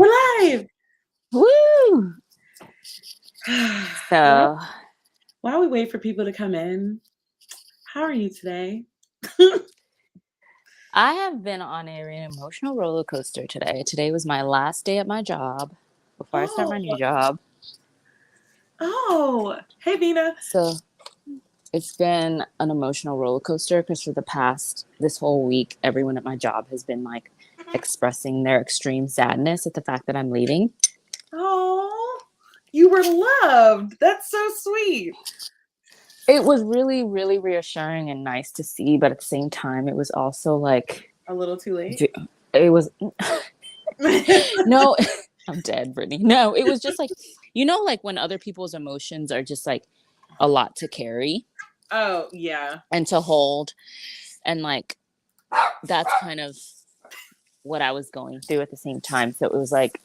We're live. Woo! So while we wait for people to come in, how are you today? I have been on an emotional roller coaster today. Today was my last day at my job before I start my new job. Hey Vina. So it's been an emotional roller coaster because for this whole week, everyone at my job has been like expressing their extreme sadness at the fact that I'm leaving. Oh, you were loved. That's so sweet. It was really, really reassuring and nice to see, but at the same time, it was also like a little too late. It was no, I'm dead, Brittany. No, it was just like, like when other people's emotions are just like a lot to carry. Oh, yeah. And to hold. And like, that's kind of what I was going through at the same time. So it was like,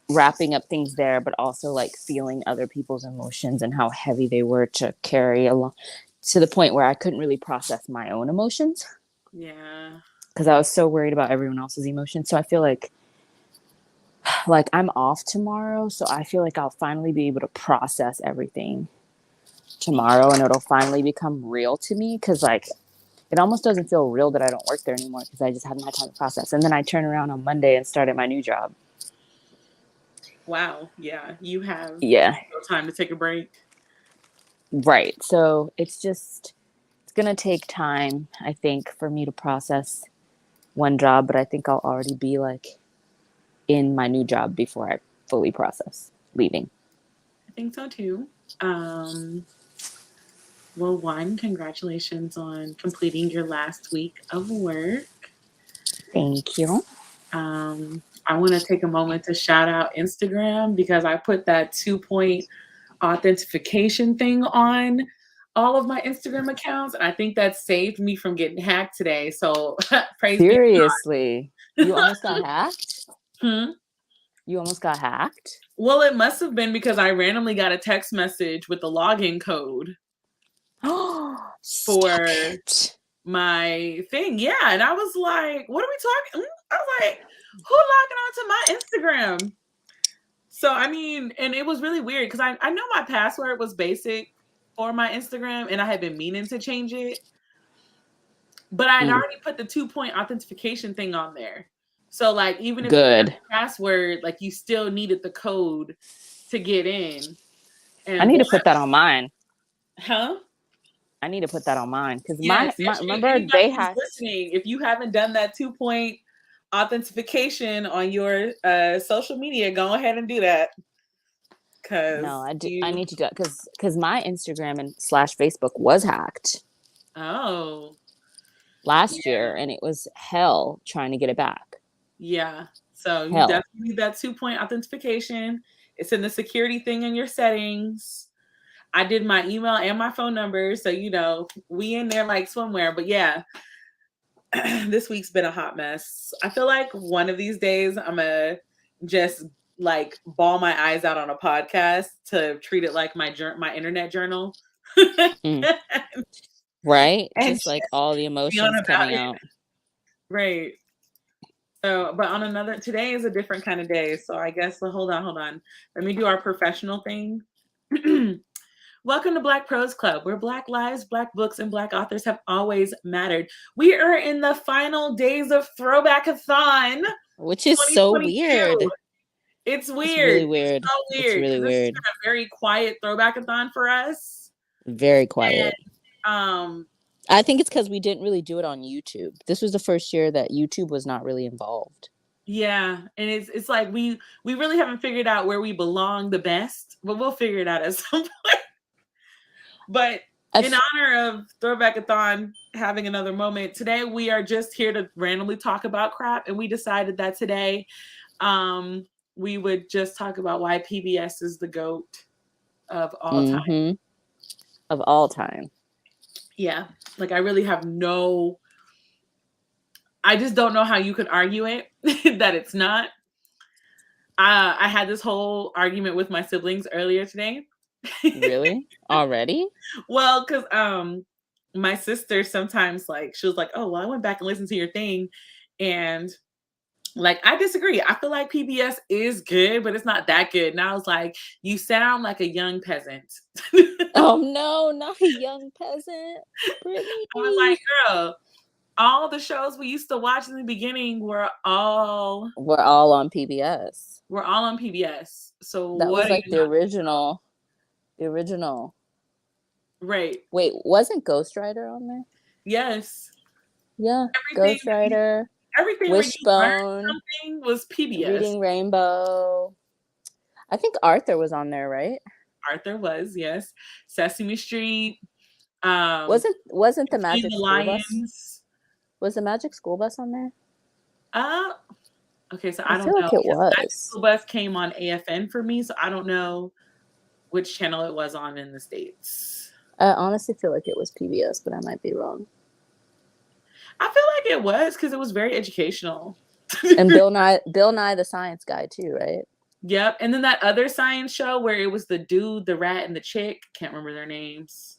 wrapping up things there, but also like feeling other people's emotions and how heavy they were to carry along to the point where I couldn't really process my own emotions. Yeah. Because I was so worried about everyone else's emotions. So I feel like I'm off tomorrow. So I feel like I'll finally be able to process everything tomorrow and it'll finally become real to me. Because like, it almost doesn't feel real that I don't work there anymore because I just haven't had time to process. And then I turn around on Monday and start at my new job. Wow. Yeah. You have no time to take a break. Right. So it's going to take time, I think, for me to process one job, but I think I'll already be like in my new job before I fully process leaving. I think so too. Well, one, congratulations on completing your last week of work. Thank you. I want to take a moment to shout out Instagram because I put that 2-point authentication thing on all of my Instagram accounts, and I think that saved me from getting hacked today. So praise Seriously, you almost got hacked? Hmm? You almost got hacked? Well, it must have been because I randomly got a text message with the login code for my thing. Yeah, and I was like, "What are we talking?" I was like, "Who logging onto my Instagram?" So, I mean, and it was really weird because I know my password was basic for my Instagram and I had been meaning to change it. But I had already put the 2-point authentication thing on there. So, like, even if you had the password, like, you still needed the code to get in. And I need to put that on mine. Huh? I need to put that on mine because remember they had listening. If you haven't done that 2-point authentication on your social media, go ahead and do that. No, I need to do it because my Instagram and /Facebook was hacked. Oh. Last year, and it was hell trying to get it back. Yeah. So you definitely need that 2-point authentication. It's in the security thing in your settings. I did my email and my phone number. So, we in there like swimwear. But yeah, this week's been a hot mess. I feel like one of these days I'm going to just like bawl my eyes out on a podcast to treat it like my internet journal. Right? Just like all the emotions coming out. Right. So, but today is a different kind of day. So I guess, hold on. Let me do our professional thing. Welcome to Black Prose Club, where Black lives, Black books, and Black authors have always mattered. We are in the final days of Throwbackathon, which is so weird. It's weird. It's really weird. It's so weird. It's really weird. This has been a very quiet Throwbackathon for us. Very quiet. And, I think it's because we didn't really do it on YouTube. This was the first year that YouTube was not really involved. Yeah, and it's like we really haven't figured out where we belong the best, but we'll figure it out at some point. But in honor of Throwbackathon having another moment, today we are just here to randomly talk about crap, and we decided that today we would just talk about why PBS is the GOAT of all time. Of all time. Yeah, like I really have I just don't know how you could argue it that it's not. I had this whole argument with my siblings earlier today. Really? Already? Well, because my sister sometimes she was like, "Oh, well, I went back and listened to your thing," and Like, I disagree. I feel like PBS is good, but it's not that good. And I was like, you sound like a young peasant. Oh no, not a young peasant, I was like, Brittany. girl, all the shows we used to watch in the beginning We're all on PBS. were all on PBS. So That what was are you like the not? original. The original. Right. Wait, wasn't Ghost Rider on there? Yes. Yeah, Everything Ghost Rider, everything where you learned Wishbone, something was PBS. Reading Rainbow. I think Arthur was on there, right? Arthur was, yes. Sesame Street, Wasn't the Between Magic the School Bus? Lions. Was the Magic School Bus on there? Uh, okay, so I I don't feel know like it because Magic was. School Bus came on AFN for me, so I don't know which channel it was on in the States. I honestly feel like it was PBS, but I might be wrong. I feel like it was because it was very educational. And Bill Nye the Science Guy too, right? Yep. And then that other science show where it was the dude, the rat, and the chick. Can't remember their names.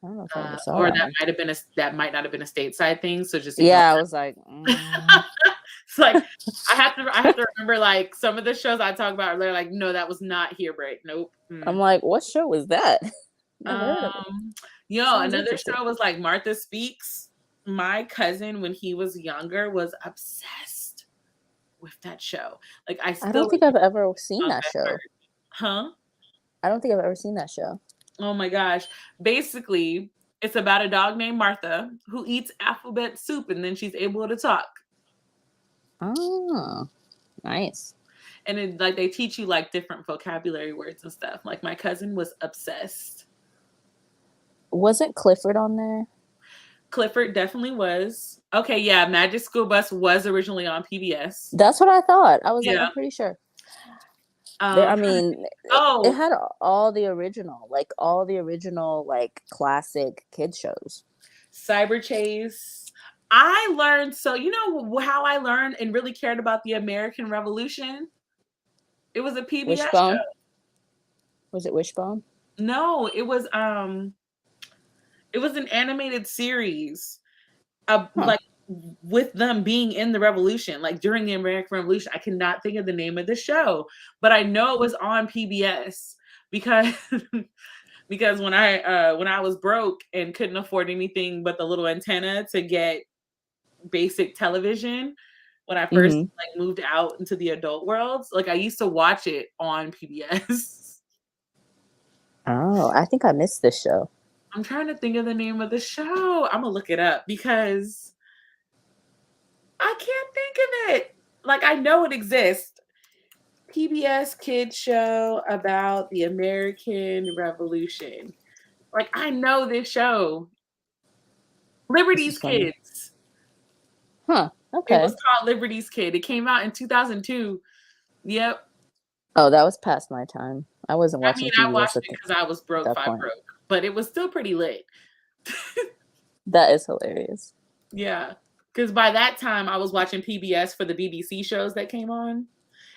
I don't know if I ever saw Or that one. that might not have been a stateside thing. So just ignore Yeah, I was like, that. It's like I have to remember like some of the shows I talk about. They're like, no, that was not here, Brit. Nope. I'm like, what show was that? Never heard of it. Yo, Sounds another interesting. show was like Martha Speaks. My cousin, when he was younger, was obsessed with that show. Like I I don't still think I've ever seen on that that show. part. Huh? I don't think I've ever seen that show. Oh my gosh. Basically, it's about a dog named Martha who eats alphabet soup and then she's able to talk. Oh, nice. And it, like they teach you like different vocabulary words and stuff. Like my cousin was obsessed. Wasn't Clifford on there? Clifford definitely was. Okay, yeah, Magic School Bus was originally on PBS. That's what I thought. I was like, Yeah. I'm pretty sure. I mean, it Oh, had all the original, like classic kid shows. Cyber Chase. I learned so you know how I learned and really cared about the American Revolution? It was a PBS Wishbone. show. Was it Wishbone? No, it was an animated series Huh. like with them being in the revolution, like during the American Revolution. I cannot think of the name of the show, but I know it was on PBS because because when I was broke and couldn't afford anything but the little antenna to get basic television when I first Mm-hmm. like moved out into the adult world, like I used to watch it on PBS. Oh, I think I missed this show. I'm trying to think of the name of the show. I'm gonna look it up because I can't think of it. Like I know it exists. PBS kids show about the American Revolution. Like I know this show. This is Liberty's funny. Kids. Huh. It Okay. was called Liberty's Kid. It came out in 2002. Yep. Oh, that was past my time. I wasn't I mean, watching I PBS watched at, it because I was broke, that five point. broke, but it was still pretty lit. That is hilarious. Yeah. Because by that time, I was watching PBS for the BBC shows that came on.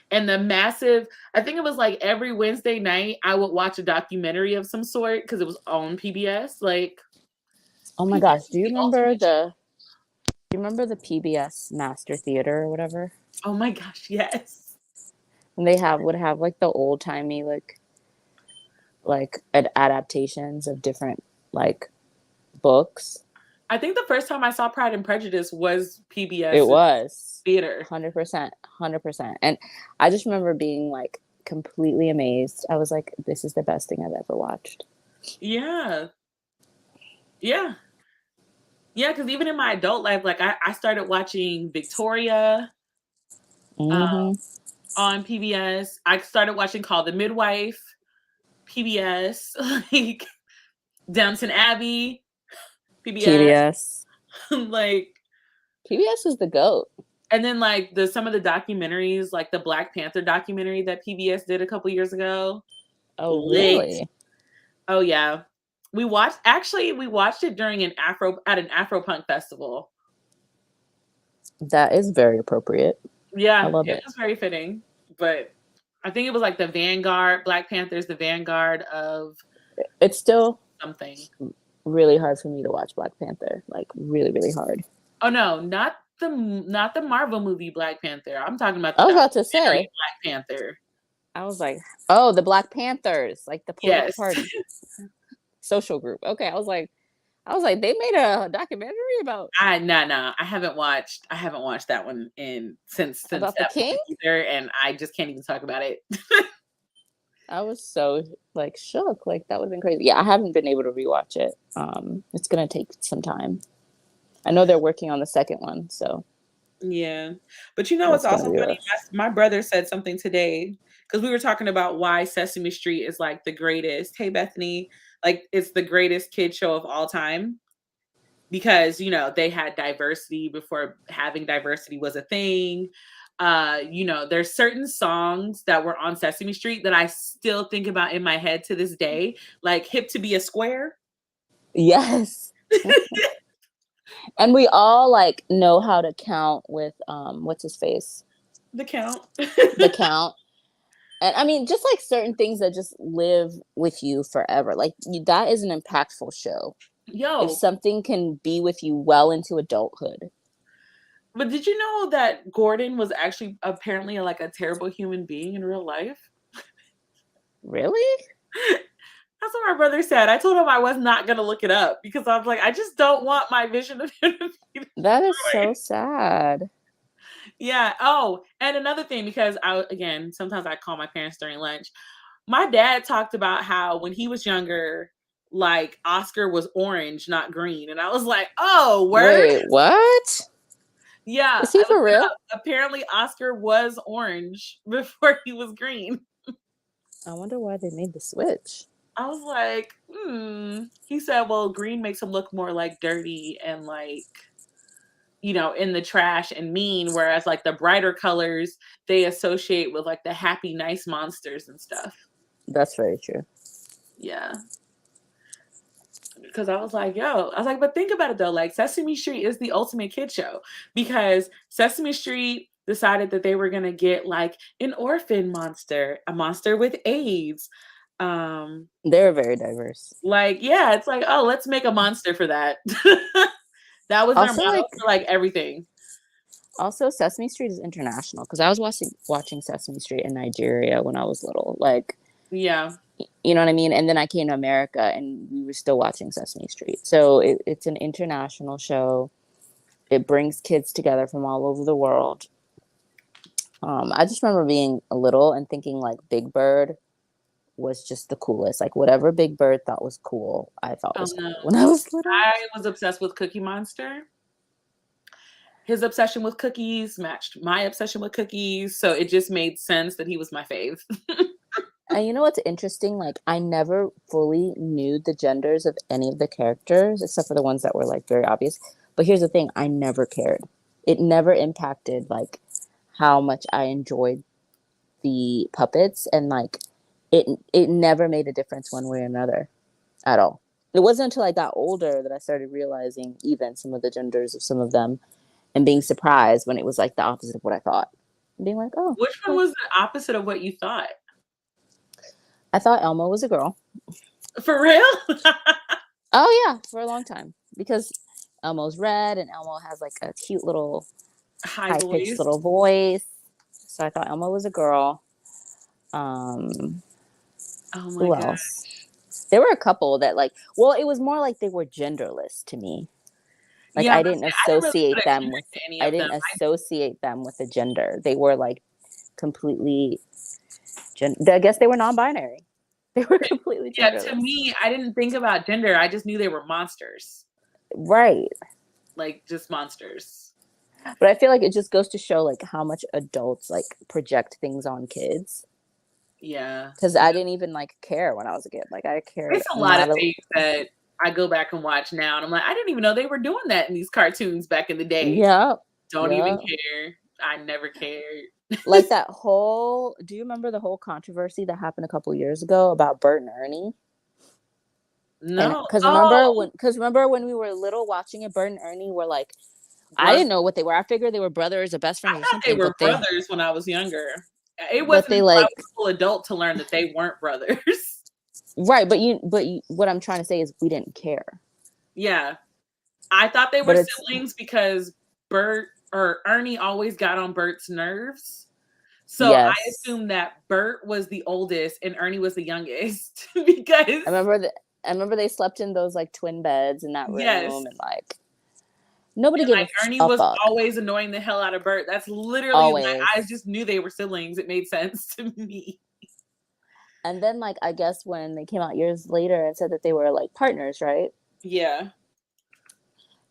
And the massive, I think it was like every Wednesday night, I would watch a documentary of some sort because it was on PBS. Like, Oh my PBS gosh, is the ultimate. do you remember the PBS Master Theater or whatever? Oh my gosh, yes. And they would have like the old timey adaptations of different like books. I think the first time I saw Pride and Prejudice was It PBS was theater. 100%, 100%. And I just remember being like completely amazed. I was like, this is the best thing I've ever watched. Yeah. Yeah. Yeah. Because even in my adult life, like I started watching Victoria Mm-hmm. on PBS. I started watching Call the Midwife, PBS, like Downton Abbey, PBS. PBS. Like, PBS is the GOAT. and then like some of the documentaries, like the Black Panther documentary that PBS did a couple years ago. Oh, Lit. really? Oh yeah. We watched it during an Afropunk festival. That is very appropriate. I Yeah, love it it. was very fitting. But I think it was like the vanguard, Black Panther's the vanguard of It's still something. really hard for me to watch Black Panther. Like really, really hard. Oh no, not not the Marvel movie Black Panther. I'm talking about the I was about to documentary say. Black Panther. I was like, oh, the Black Panthers, like the political Yes. party, social group. Okay, I was like, they made a documentary about No. I haven't watched that one since about the that king. movie either, and I just can't even talk about it. I was so like shook. Like that would have been crazy. Yeah, I haven't been able to rewatch it. It's gonna take some time. I know they're working on the second one, so Yeah. But you know what's that's gonna also be funny? rough. My brother said something today because we were talking about why Sesame Street is like the greatest. Hey, Bethany, like it's the greatest kid show of all time because, they had diversity before having diversity was a thing. There's certain songs that were on Sesame Street that I still think about in my head to this day, like Hip to Be a Square. Yes. And we all like know how to count with what's his face? The Count. The count. And I mean, just like certain things that just live with you forever. Like that is an impactful show. If Yo, something can be with you well into adulthood. but did you know that Gordon was actually apparently like a terrible human being in real life? Really? That's what my brother said. I told him I was not going to look it up because I was like, I just don't want my vision of him to be That is so destroyed. sad. Yeah. Oh, and another thing, because sometimes I call my parents during lunch. My dad talked about how when he was younger, like Oscar was orange, not green. And I was like, oh, word? Wait, what? Yeah. Is he I for looked it real? up. Apparently, Oscar was orange before he was green. I wonder why they made the switch. I was like, He said, well, green makes him look more like dirty and like, in the trash and mean, whereas like the brighter colors they associate with like the happy, nice monsters and stuff. That's very true. Yeah. Because I was like, but think about it though. Like Sesame Street is the ultimate kid show because Sesame Street decided that they were going to get like an orphan monster, a monster with AIDS. They're very diverse. It's like, oh, let's make a monster for that. That was their Also, motto like, for like everything. also Sesame Street is international because I was watching Sesame Street in Nigeria when I was little. Like, Yeah. you know what I mean? And then I came to America and we were still watching Sesame Street. So it's an international show. It brings kids together from all over the world. I just remember being a little and thinking like Big Bird was just the coolest. Like whatever Big Bird thought was cool, I thought Oh was no. cool when I was little. I was obsessed with Cookie Monster. His obsession with cookies matched my obsession with cookies. So it just made sense that he was my fave. And you know what's interesting? Like I never fully knew the genders of any of the characters except for the ones that were like very obvious. But here's the thing, I never cared. It never impacted like how much I enjoyed the puppets and like it never made a difference one way or another at all. It wasn't until I got older that I started realizing even some of the genders of some of them and being surprised when it was like the opposite of what I thought. And being like, oh, Which one okay. was the opposite of what you thought? I thought Elmo was a girl. For real? Oh yeah, for a long time because Elmo's red and Elmo has like a cute little High high-pitched voice. little voice. So I thought Elmo was a girl. Um, Oh my who god. else? There were a couple that like, well, it was more like they were genderless to me. Like Yeah, I but didn't see, I didn't really put associate a them gender with to any I of them. didn't associate them with a gender. They were like completely I guess they were non-binary. They were completely Yeah, to genderless. me, I didn't think about gender. I just knew they were monsters. Right. Like just monsters. But I feel like it just goes to show like how much adults like project things on kids. Yeah. Because I didn't even like care when I was a kid. Like I cared There's a lot of not things that I go back and watch now, and I'm like, I didn't even know they were doing that in these cartoons back in the day. Yeah. Don't even Yeah. care. I never cared. Like that whole, do you remember the whole controversy that happened a couple years ago about Bert and Ernie? And No. because Oh, remember when we were little watching it, Bert and Ernie were like, I brother. didn't know what they were. I figured they were brothers or best I friends or thought they something, were brothers when I was younger. It but wasn't they until I like was a full adult to learn that they weren't brothers. right. What I'm trying to say is we didn't care. Yeah. I thought they were But it's siblings because Bert or Ernie always got on Bert's nerves. So I Yes. assumed that Bert was the oldest and Ernie was the youngest because I remember they slept in those like twin beds in that yes. room, and like nobody And gave like Ernie a was fuck. always annoying the hell out of Bert. That's literally my eyes Always. just knew they were siblings. It made sense to me. And then like I guess when they came out years later and said that they were like partners, right? Yeah.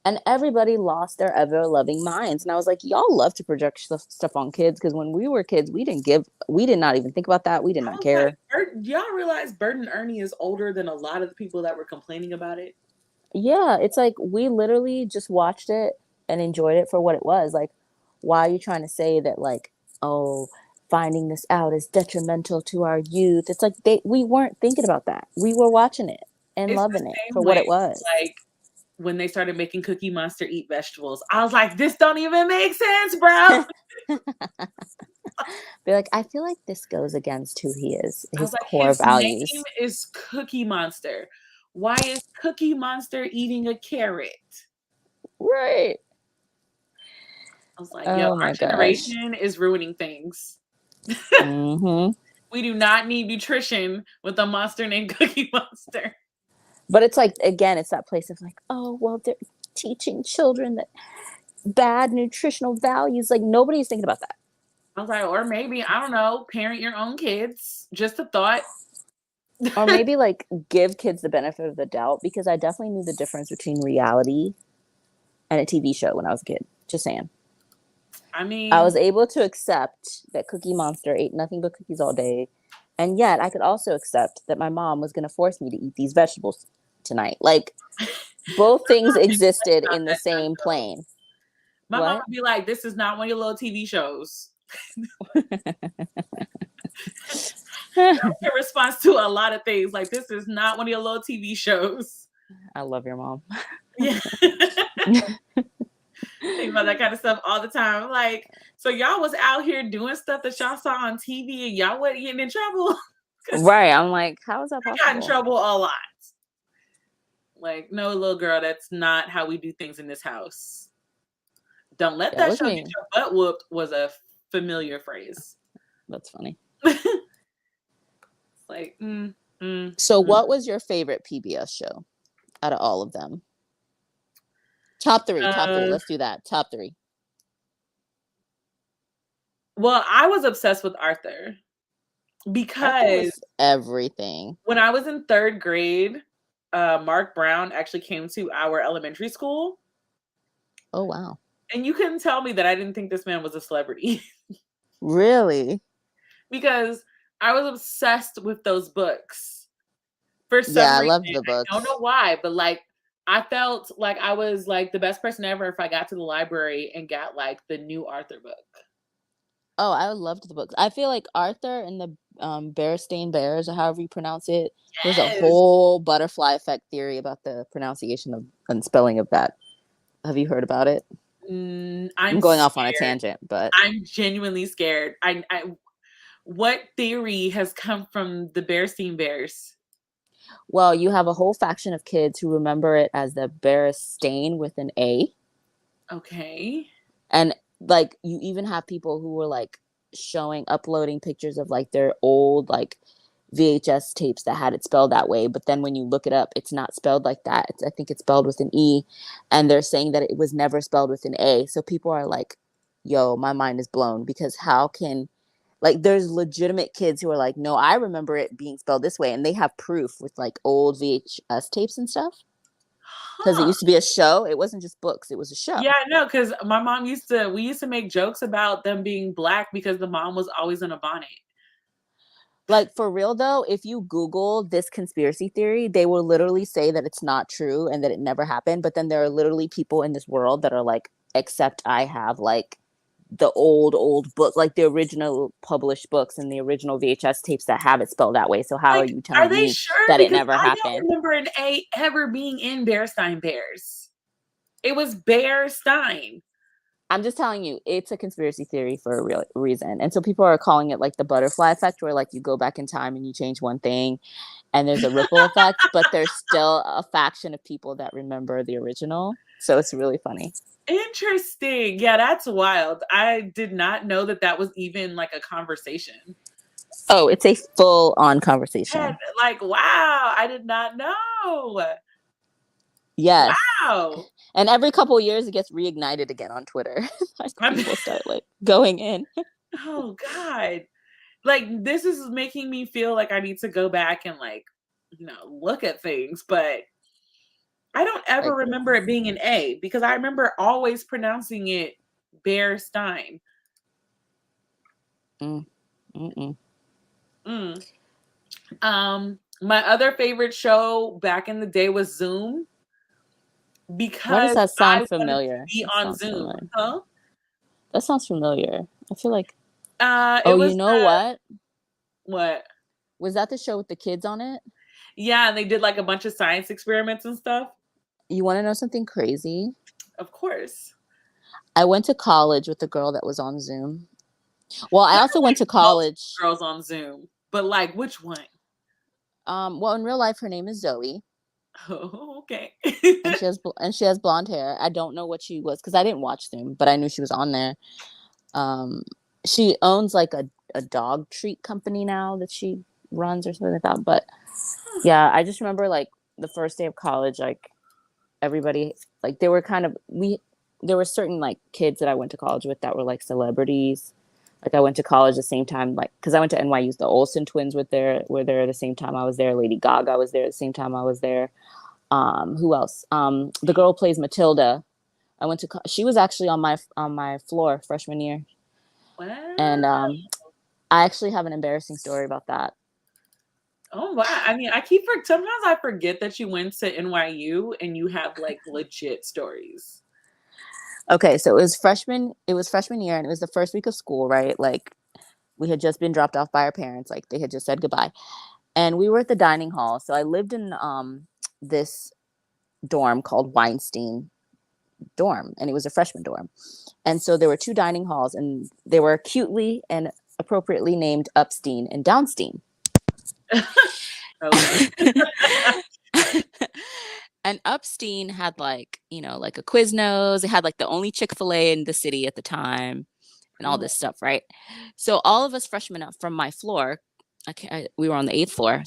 And everybody lost their ever loving minds. And I was like, y'all love to project stuff on kids, because when we were kids, we did not even think about that. We did I not was like, care. Bert, y'all realize Bert and Ernie is older than a lot of the people that were complaining about it? Yeah, it's like we literally just watched it and enjoyed it for what it was. Like, why are you trying to say that like, oh, finding this out is detrimental to our youth? It's like we weren't thinking about that. We were watching it and It's the loving it for same what way it was. like when they started making Cookie Monster eat vegetables. I was like, this don't even make sense, bro. Be like, I feel like this goes against who he is, I was his like, core his name values. is Cookie Monster. Why is Cookie Monster eating a carrot? Right. I was like, yo, Oh my our gosh. generation is ruining things. Mm-hmm. We do not need nutrition with a monster named Cookie Monster. But it's like, again, it's that place of like, oh, well, they're teaching children that bad nutritional values. Like, nobody's thinking about that. I was like, or maybe, I don't know, parent your own kids. Just a thought. Or maybe like give kids the benefit of the doubt, because I definitely knew the difference between reality and a TV show when I was a kid. Just saying. I I mean, was able to accept that Cookie Monster ate nothing but cookies all day. And yet I could also accept that my mom was going to force me to eat these vegetables tonight. Like, both things existed not in the that time, same though. plane. My mom What? would be like, this is not one of your little TV shows. Her response to a lot of things. Like, this is not one of your little TV shows. I love your mom. Yeah. Think about that kind of stuff all the time. Like, so y'all was out here doing stuff that y'all saw on TV and y'all wasn't getting in trouble? Right. I'm like, how is that I got in possible? trouble a lot. Like, no, little girl, that's not how we do things in this house. Don't let Yeah, it that was show get me. your butt whooped was a familiar phrase. That's funny. Like, So, what was your favorite PBS show out of all of them? Top three. Top three. uh, Let's do that. Top three. well, I was obsessed with Arthur Arthur because was everything. when I was in third grade, Mark Brown actually came to our elementary school. Oh, wow. And you couldn't tell me that I didn't think this man was a celebrity. Really? Because I was obsessed with those books for some Yeah, I reason. loved the I don't know books. why, but like I felt like I was like the best person ever if I got to the library and got like the new Arthur book. Oh, I loved the books. I feel like Arthur and the Bearstein Bears, or however you pronounce it, there's a Yes. whole butterfly effect theory about the pronunciation of and spelling of that. Have you heard about it? I'm I'm going off on a scared. tangent, but I'm genuinely scared. What theory has come from the Bearstein Bears? well, you have a whole faction of kids who remember it as the Bearstein with an A. Okay. And like you even have people who were like uploading pictures of like their old like VHS tapes that had it spelled that way, but then when you look it up, it's not spelled like that. I think it's spelled with an E, and they're saying that it was never spelled with an A. So people are like, "Yo, my mind is blown," because how can like there's legitimate kids who are like, "No, I remember it being spelled this way," and they have proof with like old VHS tapes and stuff. Because it Huh. used to be a show. It wasn't just books. It was a show. Yeah, no, because my mom we used to make jokes about them being black because the mom was always in a bonnet. Like for real though, if you Google this conspiracy theory, they will literally say that it's not true and that it never happened. But then there are literally people in this world that are like, except I have like the old book, like the original published books and the original VHS tapes that have it spelled that way. So how are Like, you are telling they me sure? that it Because never I don't happened? remember an A ever being in Bearstein Bears. It was Bear Stein. I'm just telling you, it's a conspiracy theory for a real reason. And so people are calling it like the butterfly effect, where like you go back in time and you change one thing and there's a ripple effect, but there's still a faction of people that remember the original. So it's really funny. Interesting. Yeah, that's wild. I did not know that that was even like a conversation. Oh, it's a full on Yeah, conversation. like, wow, I did not know. Yes. Wow. And every couple of years it gets reignited again on Twitter. Like I'm, people start like going in. oh God. Like this is making me feel like I need to go back and like, look at things, but I don't ever Like remember it being an A because I remember always pronouncing it Bear Stein. mm, mm-mm. Mm. My other favorite show back in the day was Zoom Why does because that I sound wanted to familiar? be That on sounds Zoom. familiar. Huh? That sounds familiar. I feel like, It oh, was you know what? what? Was that the show with the kids on it? Yeah, and they did like a bunch of science experiments and stuff. You want to know something crazy? Of course. I went to college with the girl that was on Zoom. Well, I There also were went like to multiple college. girls on Zoom, but like which one? Well, in real life, her name is Zoe, Oh, okay. and she has blonde hair. I don't know what she was because I didn't watch Zoom, but I knew she was on there. Um, she owns like a dog treat company now that she runs or something like that. But yeah, I just remember like the first day of college, like everybody, like they were kind of there were certain like kids that I went to college with that were like celebrities. Like I went to college the same time, like because I went to NYU. The Olsen twins were there the same time I was there. Lady Gaga was there the same time I was there. Who else? The girl who plays Matilda. I went to. She was actually on my floor freshman year, and Wow. I actually have an embarrassing story about that. Oh wow. I mean, sometimes I forget that you went to NYU and you have like legit stories. Okay, so it was freshman year, and it was the first week of school, right? Like we had just been dropped off by our parents, like they had just said goodbye, and we were at the dining hall. So I lived in this dorm called Weinstein dorm, and it was a freshman dorm. And so there were two dining halls, and they were cutely and appropriately named Upstein and Downstein. Okay. And Upstein had like, you know, like a Quiznos. It had like the only Chick-fil-A in the city at the time and all Oh. this stuff, right? So all of us freshmen up from my floor, we were on the 8th floor.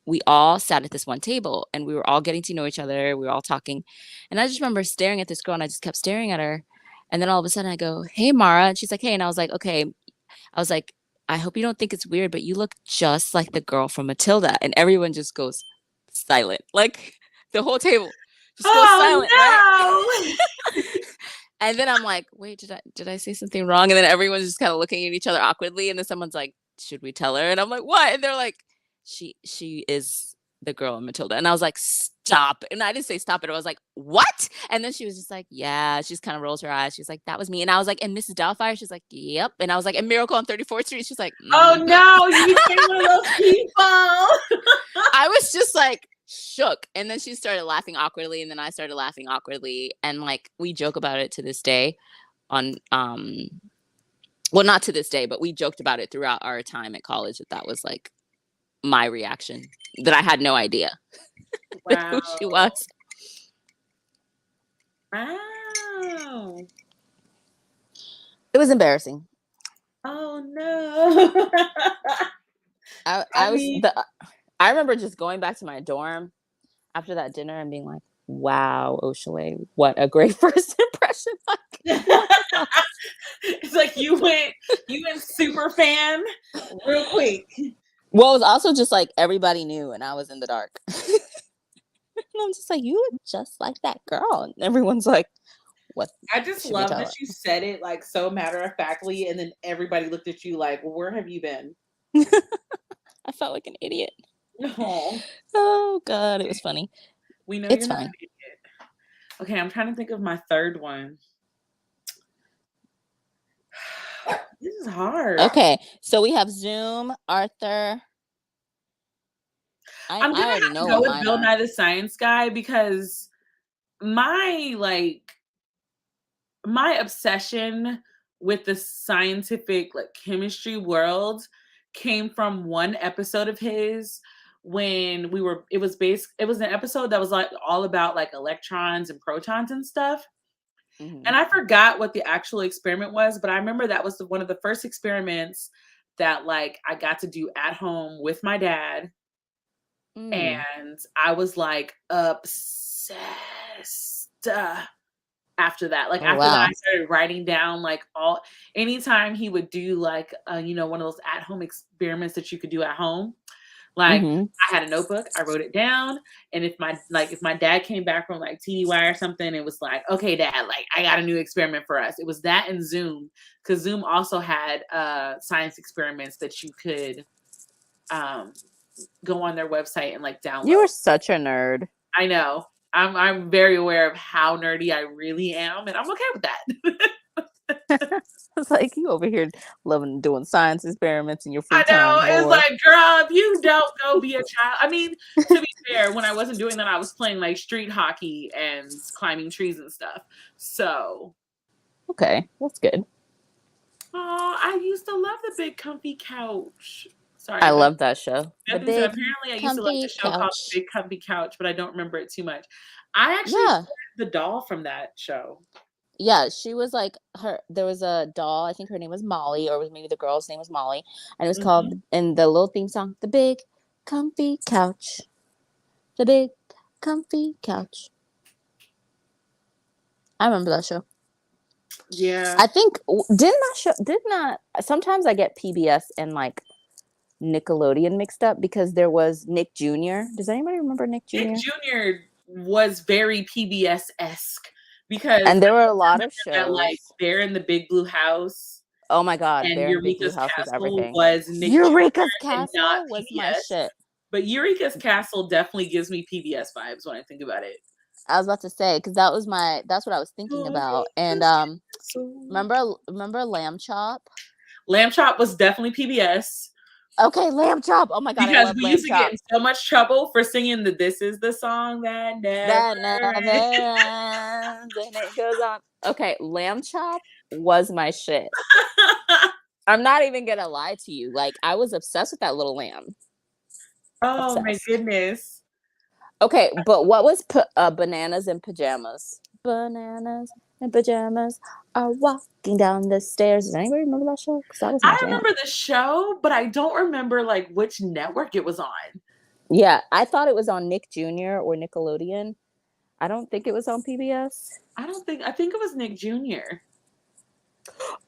We all sat at this one table and we were all getting to know each other. We were all talking. And I just remember staring at this girl and I just kept staring at her. And then all of a sudden I go, "Hey, Mara." And she's like, "Hey." And I was like, "Okay." I was like, "I hope you don't think it's weird, but you look just like the girl from Matilda." And everyone just goes silent. Like the whole table just goes silent, right? Oh And then I'm like, "Wait, did I say something wrong?" And then everyone's just kind of looking at each other awkwardly. And then someone's like, "Should we tell her?" And I'm like, "What?" And they're like, She is the girl in Matilda." And I was like, "Stop." And I didn't say stop it. I was like, "What?" And then she was just like, "Yeah." She just kind of rolls her eyes. She's like, "That was me." And I was like, "And Mrs. Doubtfire?" She's like, "Yep." And I was like, "And Miracle on 34th Street?" She's like, Oh "Mm-hmm." no, you became one of those people. I was just like shook. And then she started laughing awkwardly. And then I started laughing awkwardly. And like we joke about it to this day on well, not to this day, but we joked about it throughout our time at college that was like my reaction, that I had no idea Wow. who she was. Wow. It was embarrassing. Oh no. I I was mean, I remember just going back to my dorm after that dinner and being like, "Wow, Oshale, what a great first impression!" Like, what the fuck? it's like you went super fan real quick. Well, it was also just like everybody knew, and I was in the dark. And I'm just like, "You look just like that girl," and everyone's like, "What I just should we love tell that her?" you said it like so matter of factly, and then everybody looked at you like, well, "Where have you been?" I felt like an idiot. Oh, Oh god, it was funny. we know It's you're not fine. an idiot. Okay, I'm trying to think of my third one. This is hard. Okay, so we have Zoom, Arthur. I'm I gonna already have to know go what with mine Bill are. Nye the Science Guy because my like my obsession with the scientific like chemistry world came from one episode of his when it was an episode that was like all about like electrons and protons and stuff. Mm-hmm. And I forgot what the actual experiment was, but I remember that was one of the first experiments that like I got to do at home with my dad. And I was like obsessed after that. Like Oh, after that, wow. I started writing down like anytime he would do like one of those at home experiments that you could do at home. Like Mm-hmm. I had a notebook, I wrote it down, and if my dad came back from like TDY or something, it was like, okay, Dad, like I got a new experiment for us. It was that and Zoom, because Zoom also had science experiments that you could go on their website and like download. You were such a nerd. I know. I'm very aware of how nerdy I really am, and I'm okay with that. It's like you over here loving doing science experiments in your free I time. know. It's Boy. like, girl, if you don't go be a child. I mean, to be fair, when I wasn't doing that, I was playing like street hockey and climbing trees and stuff. So, okay, that's good. oh, I used to love the big comfy couch. Sorry, I love that show. Apparently, I used to love the show called Big Comfy Couch, but I don't remember it too much. I actually played the doll from that show. Yeah, she was like there was a doll, I think her name was Molly, or maybe the girl's name was Molly, and it was called, in the little theme song, The Big Comfy Couch. The Big Comfy Couch. I remember that show. Yeah. I think, sometimes I get PBS and like Nickelodeon mixed up, because there was Nick Jr. Does anybody remember Nick Jr.? Nick Jr. was very PBS-esque. Because and there were a lot of shows that, like Bear in the Big Blue House. Oh my God, and Bear in the Big Blue House was everything. Nick Eureka's Jr. Castle was my shit. But Eureka's Castle definitely gives me PBS vibes when I think about it. I was about to say, because that's what I was thinking about. And remember Lamb Chop? Lamb Chop was definitely PBS. Okay, Lamb Chop. Oh my God, because I love we Lamb used to Chop. get in so much trouble for singing the "This Is the Song That Never Ends," and it goes on. Okay, Lamb Chop was my shit. I'm not even gonna lie to you. Like, I was obsessed with that little lamb. Oh my goodness. Okay, but what was Bananas in Pajamas? Bananas in Pajamas are walking down the stairs. Does anybody remember that show? I remember the show, but I don't remember like which network it was on. Yeah, I thought it was on Nick Jr. or Nickelodeon. I don't think it was on PBS. I think it was Nick Jr.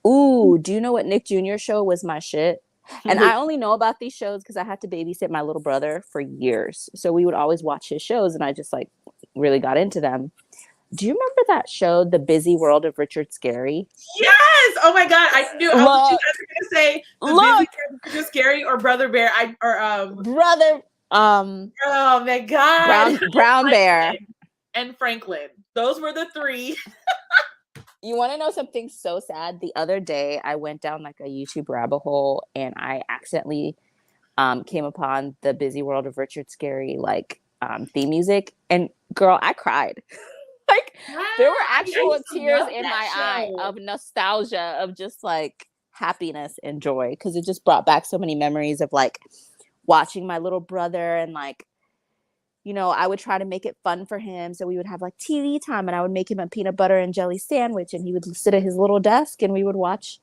Ooh, do you know what Nick Jr. show was my shit? And I only know about these shows because I had to babysit my little brother for years. So we would always watch his shows, and I just like really got into them. Do you remember that show, The Busy World of Richard Scarry? Yes! Oh my God, I knew I was gonna say The Busy World of Richard Scarry or Brother Bear. Oh my God, Brown Bear and Franklin. Those were the three. You want to know something so sad? The other day, I went down like a YouTube rabbit hole, and I accidentally came upon The Busy World of Richard Scarry theme music, and girl, I cried. Like, there were actual tears in my eye of nostalgia, of just like happiness and joy, because it just brought back so many memories of like watching my little brother, and like, you know, I would try to make it fun for him. So we would have like TV time, and I would make him a peanut butter and jelly sandwich, and he would sit at his little desk, and we would watch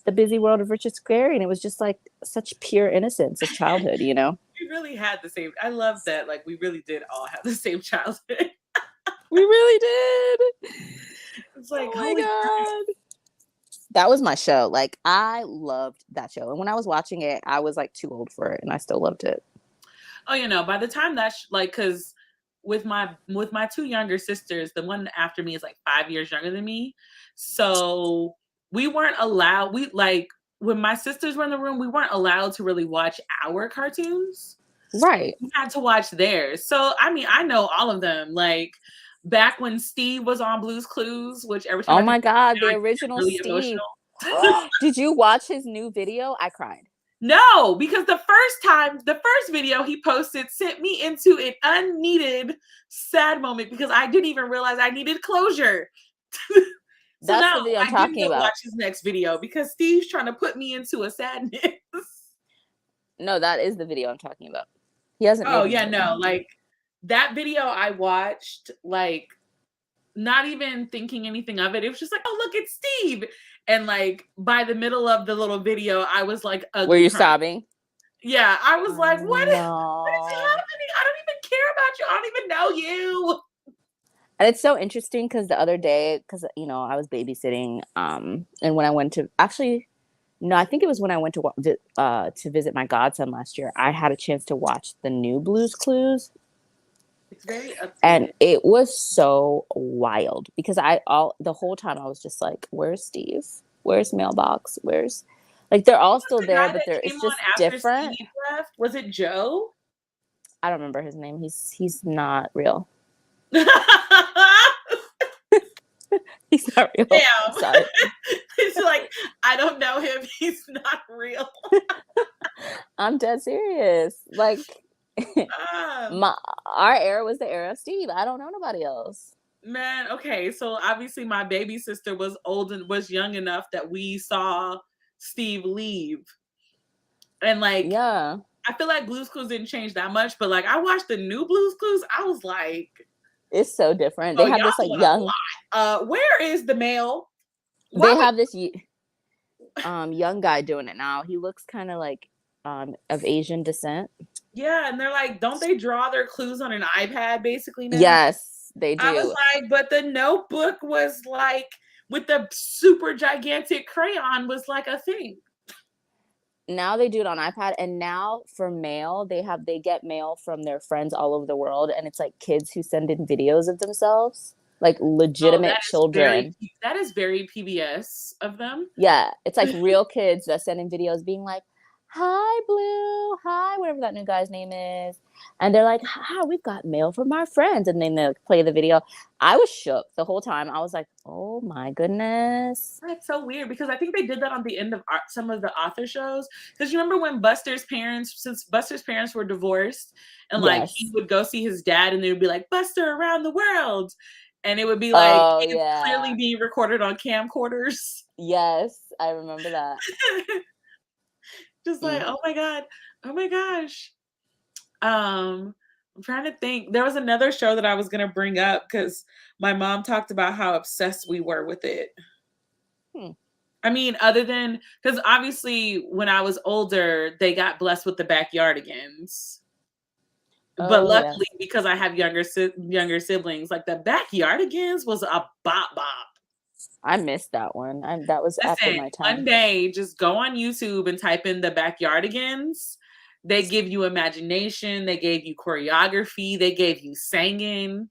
The Busy World of Richard Scarry. And it was just like such pure innocence of childhood, you know? We really had the same. I love that. Like, we really did all have the same childhood. We really did. It's like, oh my God. That was my show. Like, I loved that show. And when I was watching it, I was like too old for it, and I still loved it. Oh, you know, by the time because with my two younger sisters, the one after me is like 5 years younger than me. So we weren't allowed, when my sisters were in the room, we weren't allowed to really watch our cartoons. Right. We had to watch theirs. So, I mean, I know all of them. Like, back when Steve was on Blue's Clues, which every time. Oh my God, the original really Steve. Did you watch his new video? I cried. No, because the first video he posted sent me into an unneeded sad moment, because I didn't even realize I needed closure. That's the video I'm talking about. Watch his next video because Steve's trying to put me into a sadness. No, that is the video I'm talking about. He hasn't Oh made yeah, anything. no, like that video I watched, like not even thinking anything of it. It was just like, oh look, it's Steve. And like by the middle of the little video, I was like Were ugly you crying. sobbing? Yeah, I was like, Oh what is no. happening? I don't even care about you. I don't even know you. And it's so interesting because the other day, because I was babysitting, and when I went to actually, no, I think it was when I went to visit my godson last year. I had a chance to watch the new Blue's Clues, It's very and updated. it was so wild because the whole time I was just like, "Where's Steve? Where's Mailbox? Where's like they're Who all was still the there, guy but that came it's on just after different." Steve left? Was it Joe? I don't remember his name. He's not real. Damn. He's not real. Sorry. It's like, I don't know him. He's not real. I'm dead serious. Like Um, my our era was the era of Steve. I don't know nobody else. Man, okay, so obviously my baby sister was old and was young enough that we saw Steve leave. And like Yeah, I feel like Blue's Clues didn't change that much, but like I watched the new Blue's Clues, I was like, it's so different. oh, They y'all have this like doing a young. lot. Where is the male? Why They would have this young guy doing it now. He looks kind of like of Asian descent. yeah, and they're like, don't they draw their clues on an iPad basically now? Yes, they I was do. like, but the notebook was like with the super gigantic crayon was like a thing. Now they do it on iPad, and now for mail, they get mail from their friends all over the world, and it's like kids who send in videos of themselves, like Oh, legitimate children. that is very PBS of them. Yeah, it's like real kids that send in videos being like, "Hi, Blue. Hi, whatever that new guy's name is," and they're like, "Hi, we've got mail from our friends," and then they play the video. I was shook the whole time. I was like, "Oh my goodness." That's so weird because I think they did that on the end of some of the author shows. Because you remember when since Buster's parents were divorced, and like he Yes. would go see his dad, and they would be like Buster around the world, and it would be like Oh kids clearly yeah. being recorded on camcorders. Yes, I remember that. Just like, Mm. oh my gosh. I'm trying to think. There was another show that I was gonna bring up because my mom talked about how obsessed we were with it. Hmm. I mean, other than because obviously when I was older, they got blessed with the backyardigans. But Oh luckily, yes. because I have younger siblings, like the backyardigans was a bop. I missed that one. That was after Listen, my one time. day, just go on YouTube and type in the backyardigans. They give you imagination. They gave you choreography. They gave you singing.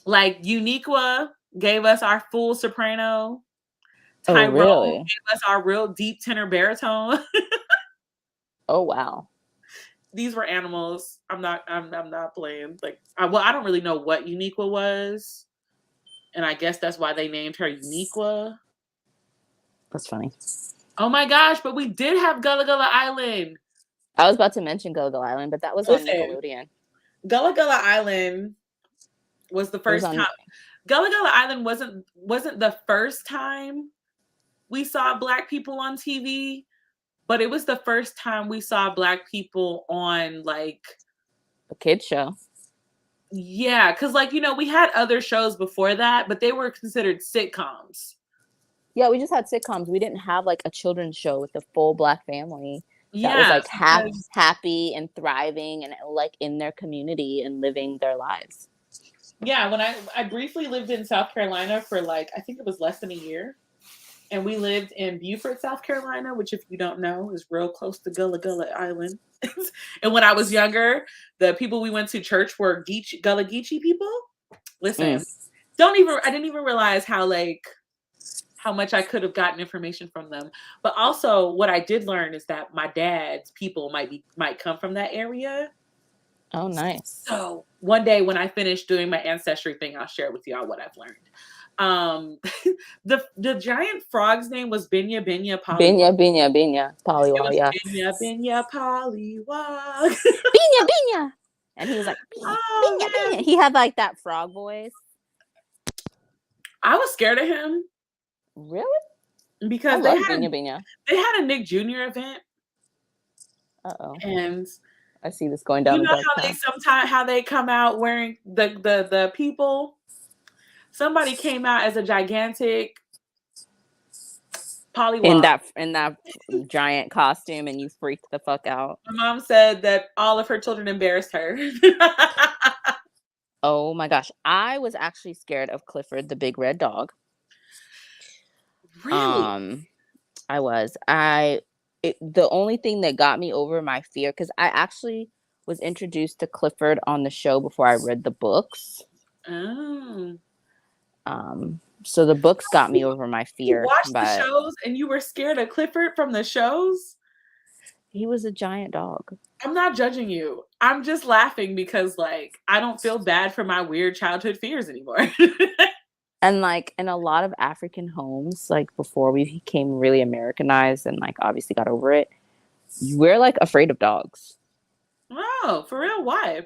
Like Uniqua gave us our full soprano. Oh Tyrone really? gave us our real deep tenor baritone. Oh wow. These were animals. I'm not playing. Like I don't really know what Uniqua was. And I guess that's why they named her Uniqua. That's funny. Oh my gosh, but we did have Gullah Gullah Island. I was about to mention Go Go Island, but that was on Listen, Nickelodeon. Gullah Gullah Island was the It was first on. time. Gullah Gullah Island wasn't the first time we saw black people on TV, but it was the first time we saw black people on like A kid show. yeah, because like we had other shows before that, but they were considered sitcoms. Yeah, we just had sitcoms. We didn't have like a children's show with a full black family that was Yeah, like because happy and thriving and like in their community and living their lives. yeah, when I briefly lived in South Carolina for like I think it was less than a year. And we lived in Beaufort, South Carolina, which, if you don't know, is real close to Gullah Gullah Island. And when I was younger, the people we went to church were Gullah Geechee people. Listen, Mm. I didn't even realize how much I could have gotten information from them. But also, what I did learn is that my dad's people might come from that area. Oh, nice. So one day when I finish doing my ancestry thing, I'll share with y'all what I've learned. The giant frog's name was Binya Binya Polywog. Binya, It Polywog, was yeah. Binya Binya Polywog. Binya. And he was like, Oh man, Binya. He had like that frog voice. I was scared of him Really? because I love Binya. they had a Nick Jr. event, Uh-oh. and I see this going down You a know dark path. how they come out wearing the people. Somebody came out as a gigantic In pollywog. that giant costume, and you freaked the fuck out. My mom said that all of her children embarrassed her. Oh my gosh, I was actually scared of Clifford the big red dog. Really? Um, I was. The only thing that got me over my fear, because I actually was introduced to Clifford on the show before I read the books. Oh. So the books got me over my You fear, watched the but shows and you were scared of Clifford from the shows? he was a giant dog. I'm not judging you. I'm just laughing because, like, I don't feel bad for my weird childhood fears anymore. And like in a lot of African homes, like before we became really Americanized and like obviously got over it, we're like afraid of dogs Oh, for real? Why?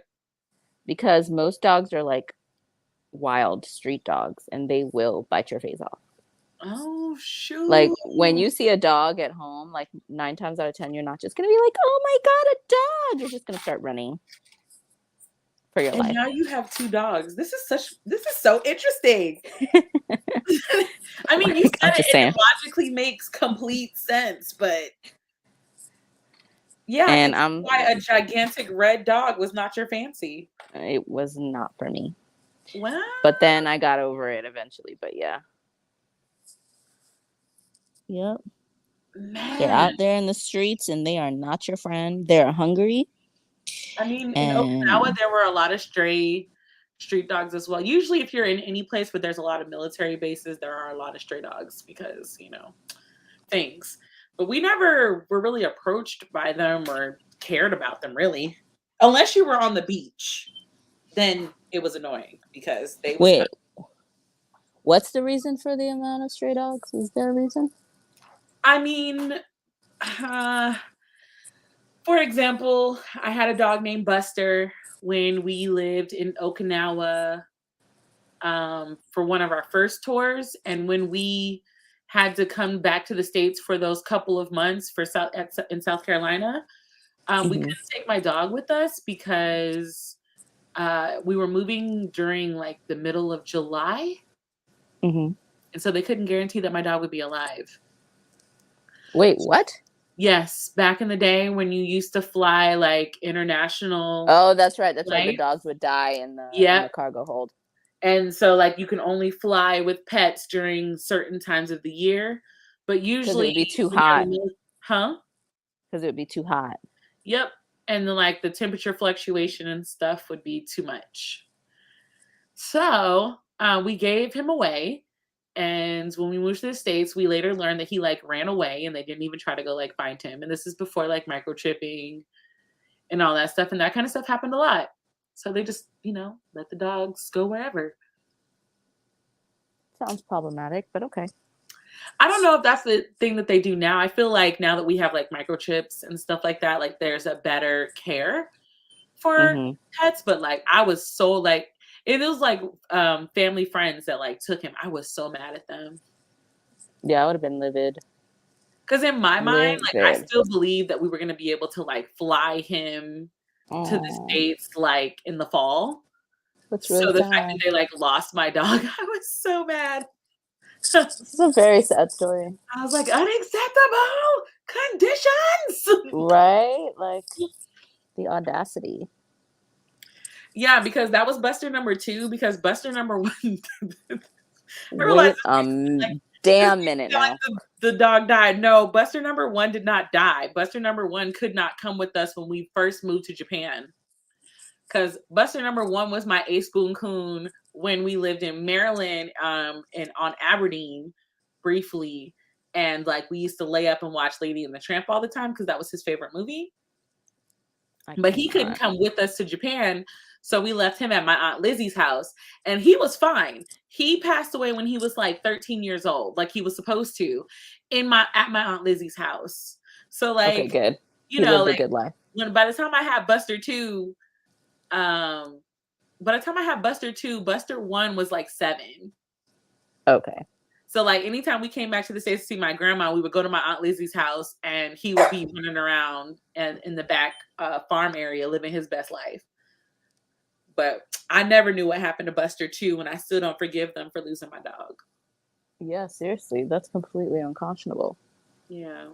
because most dogs are like wild street dogs and they will bite your face off. Oh, Like shoot. when you see a dog at home, like 9 times out of 10, you're not just gonna be like, "Oh my god, a dog!" You're just gonna start running for your And life. now you have two dogs. This is so interesting. I mean, you Like, said I'm it just and it saying. logically makes complete sense, but yeah, I can And see why a gigantic red dog was not your fancy. it was not for me. Well, But then I got over it eventually. But yeah, yep. They're man. out there in the streets and they are not your friend. They're hungry I mean, in Okinawa, and there were a lot of stray street dogs as well. Usually, if you're in any place where there's a lot of military bases, there are a lot of stray dogs because, things. But we never were really approached by them or cared about them, really. Unless you were on the beach, then it was annoying because they was wait, what's the reason for the amount of stray dogs? Is there a reason? I mean, uh, for example, I had a dog named Buster when we lived in Okinawa for one of our first tours, and when we had to come back to the States for those couple of months in South Carolina, we Mm-hmm. couldn't take my dog with us because we were moving during like the middle of July, Mm-hmm. and so they couldn't guarantee that my dog would be alive. Wait, what? Yes, back in the day when you used to fly like international Oh, that's right. That's right. The flights. dogs would die in the Yep. cargo hold And so like you can only fly with pets during certain times of the year. But because it usually would be too when you're hot. in the huh? Because it would be too hot. Yep. And then like the temperature fluctuation and stuff would be too much. So we gave him away. And when we moved to the States, we later learned that he like ran away and they didn't even try to go like find him. And this is before like microchipping and all that stuff. And that kind of stuff happened a lot. So they just, let the dogs go wherever. Sounds problematic, but okay. I don't know if that's the thing that they do now. I feel like now that we have like microchips and stuff like that, like there's a better care for Mm-hmm. pets. But like I was so like it was like family friends that like took him. I was so mad at them. Yeah, I would have been livid. Because in my mind, like I Livid. still believe that we were gonna be able to like fly him to the Oh, States like in the fall. that's really So the fact that sad. they like lost my dog, I was so mad. This is a very sad story. I was like, unacceptable conditions. Right? Like the audacity. Yeah, because that was Buster number 2, because Buster number 1 I realized Wait this makes like this damn makes minute it sound now. like the dog died. No, Buster number 1 did not die. Buster number 1 could not come with us when we first moved to Japan. Because Buster number 1 was my ace boon coon when we lived in Maryland and on Aberdeen briefly. And like we used to lay up and watch Lady and the Tramp all the time because that was his favorite movie. I But he couldn't cannot. come with us to Japan. So we left him at my Aunt Lizzie's house and he was fine. He passed away when he was like 13 years old, like he was supposed to, at my Aunt Lizzie's house. So Okay, like, good. He lived a like good life. by the time I had Buster 2, by the time I had Buster 2, Buster 1 was like 7. Okay. So like anytime we came back to the States to see my grandma, we would go to my Aunt Lizzie's house and he would be running around and in the back farm area living his best life. But I never knew what happened to Buster 2, and I still don't forgive them for losing my dog. Yeah, seriously, that's completely unconscionable. Yeah.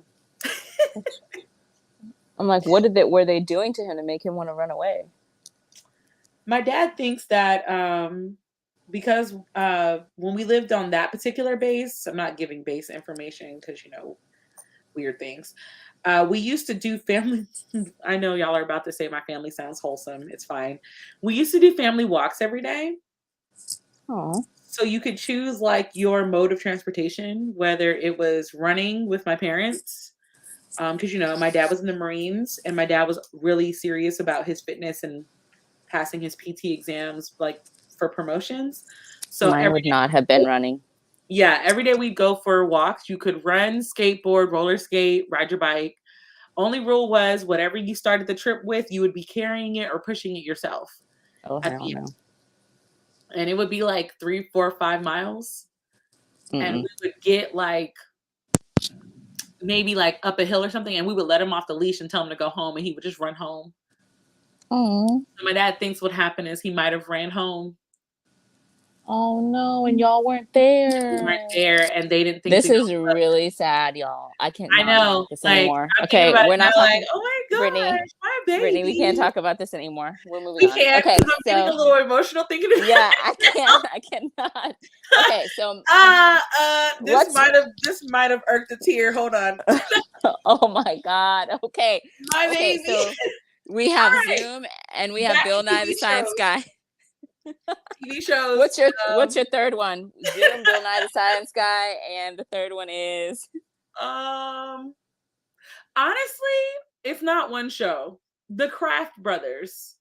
I'm like, what were they doing to him to make him want to run away? My dad thinks that because when we lived on that particular base, I'm not giving base information because, weird things. We used to do family. I know y'all are about to say my family sounds wholesome. It's fine. We used to do family walks every day. Oh. So you could choose like your mode of transportation, whether it was running with my parents, because my dad was in the Marines and my dad was really serious about his fitness and passing his PT exams like for promotions. So mine would not have been running. Yeah, every day we'd go for walks. You could run, skateboard, roller skate, ride your bike. Only rule was whatever you started the trip with, you would be carrying it or pushing it yourself. Oh, hell no. And it would be like 3, 4, 5 miles. And we would get like maybe like up a hill or something, and we would let him off the leash and tell him to go home, and he would just run home. Oh. So my dad thinks what happened is he might have ran home. Oh no, and y'all weren't there. We weren't there, and they didn't think this is really sad, y'all. I know this anymore. Okay, we're not talking. Like, oh my god, my baby. Brittany, we can't talk about this anymore. We're moving on. Can't, okay, I'm getting a little emotional thinking about yeah, I cannot. Okay, so this might have irked a tear. Hold on. Oh my god. Okay. My baby. So we have Zoom and we have Bill Nye the Science Guy. TV shows. What's your third one? Zoom, Bill Nye the Science Guy, and the third one is honestly, it's not one show. The Kraft Brothers.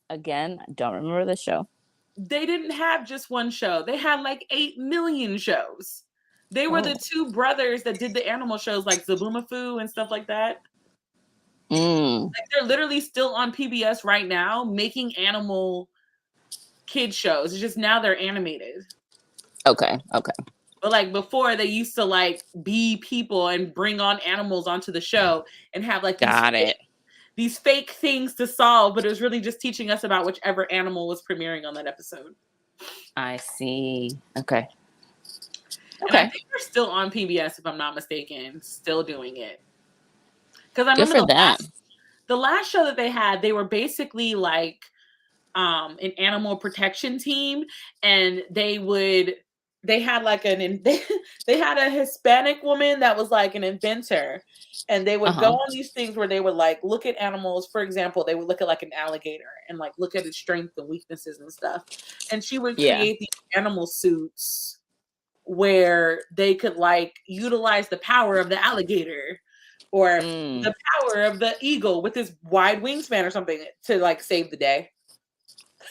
Again, I don't remember the show. They didn't have just one show. They had like 8 million shows. They were the two brothers that did the animal shows like Zaboomafoo and stuff like that. Like they're literally still on PBS right now making animal kid shows. It's just now they're animated. Okay. But like before, they used to like be people and bring on animals onto the show and have like these fake things to solve. But it was really just teaching us about whichever animal was premiering on that episode. I see. Okay. And I think they're still on PBS, if I'm not mistaken, still doing it. Because I remember the last show that they had, they were basically like an animal protection team, and they had like they had a Hispanic woman that was like an inventor, and they would go on these things where they would like look at animals. For example, they would look at like an alligator and like look at its strengths and weaknesses and stuff, and she would create these animal suits where they could like utilize the power of the alligator or the power of the eagle with his wide wingspan or something to like save the day.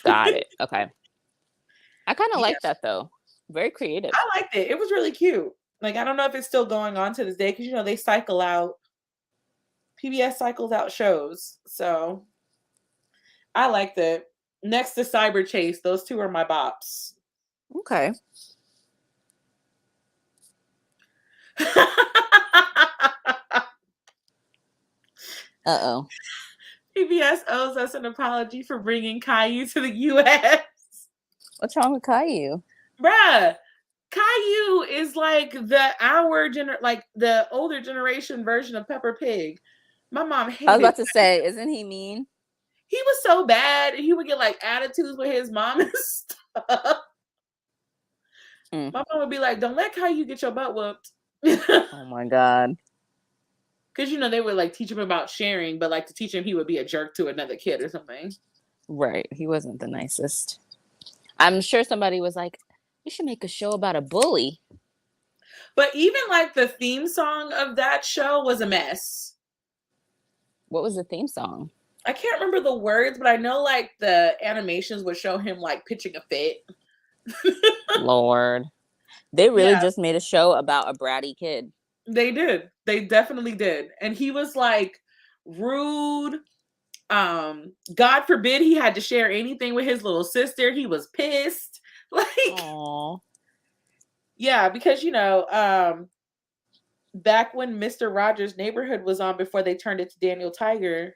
Got it. Okay. I kind of like that though. Very creative. I liked it. It was really cute. Like, I don't know if it's still going on to this day because, they cycle out. PBS cycles out shows. So I liked it. Next to Cyber Chase, those two are my bops. Okay. Uh-oh. PBS owes us an apology for bringing Caillou to the U.S. What's wrong with Caillou? Bruh, Caillou is like the older generation version of Peppa Pig. My mom hated. I was about to say, isn't he mean? He was so bad. He would get like attitudes with his mom and stuff. My mom would be like, "Don't let Caillou get your butt whooped." Oh my god. Because they would like teach him about sharing, but like to teach him he would be a jerk to another kid or something. Right. He wasn't the nicest. I'm sure somebody was like, "We should make a show about a bully." But even like the theme song of that show was a mess. What was the theme song? I can't remember the words, but I know like the animations would show him like pitching a fit. Lord. They really just made a show about a bratty kid. They did. They definitely did. And he was like rude. God forbid he had to share anything with his little sister. He was pissed. Like, aww. Yeah, because back when Mr. Rogers' Neighborhood was on before they turned it to Daniel Tiger,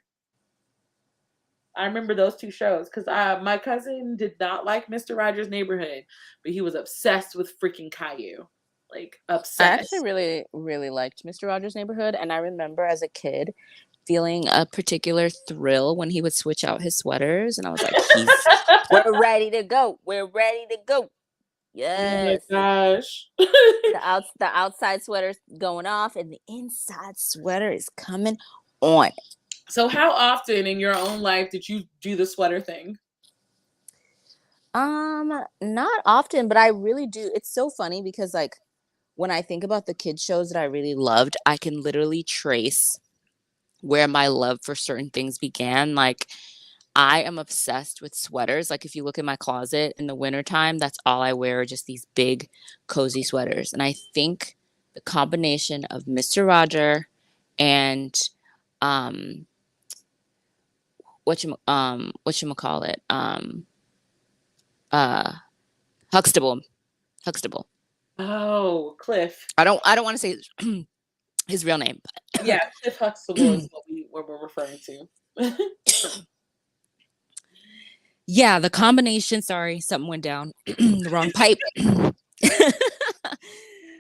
I remember those two shows because my cousin did not like Mr. Rogers' Neighborhood, but he was obsessed with freaking Caillou, like I actually obsessed. really, really liked Mr. Rogers' Neighborhood, and I remember as a kid feeling a particular thrill when he would switch out his sweaters, and I was like, we're ready to go. We're ready to go. Oh my Yes. gosh. The outside sweater's going off, and the inside sweater is coming on. So, how often in your own life did you do the sweater thing? Not often, but I really do. It's so funny because like when I think about the kids shows that I really loved, I can literally trace where my love for certain things began. Like I am obsessed with sweaters. Like if you look in my closet in the wintertime, that's all I wear, are just these big cozy sweaters. And I think the combination of Mr. Roger and um what you call it? Uh Huxtable. Huxtable. Oh, Cliff. I don't want to say his real name. Yeah, Cliff Huxtable is what we're referring to. Yeah, the combination, sorry, something went down the wrong pipe.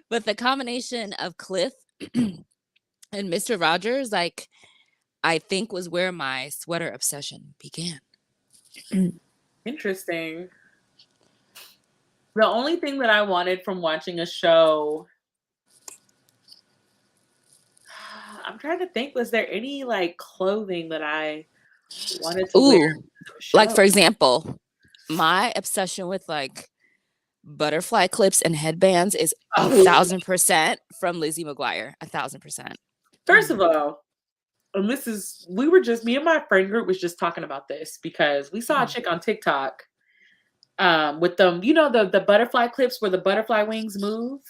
But the combination of Cliff and Mr. Rogers, like, I think was where my sweater obsession began. Interesting. The only thing that I wanted from watching a show, I'm trying to think, was there any like clothing that I wanted to wear Ooh, to a like show? for example, my obsession with like butterfly clips and headbands is a Oh, 1000% from Lizzie McGuire. 1000%. first of all, and this is we were just me and my friend group was just talking about this because we saw a chick on TikTok with them, the butterfly clips where the butterfly wings move.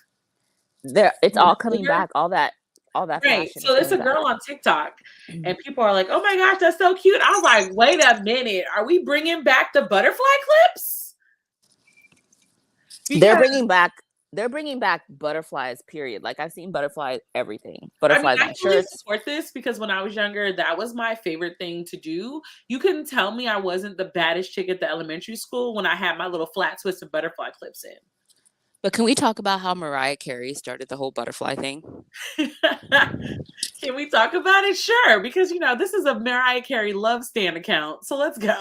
There, it's When all it's coming bigger. back. All that Right. fashion So is there's coming a back. girl on TikTok and people are like, "Oh my gosh, that's so cute." I was like, "Wait a minute. Are we bringing back the butterfly clips?" They're Because bringing back butterflies, period. Like I've seen butterflies everything. I mean, Butterflies I on fully shirts. support this because when I was younger, that was my favorite thing to do. You couldn't tell me I wasn't the baddest chick at the elementary school when I had my little flat twisted butterfly clips But can we talk about how Mariah Carey started the whole butterfly thing? in. Can we talk about it? Sure, because this is a Mariah Carey love stand account. So let's go.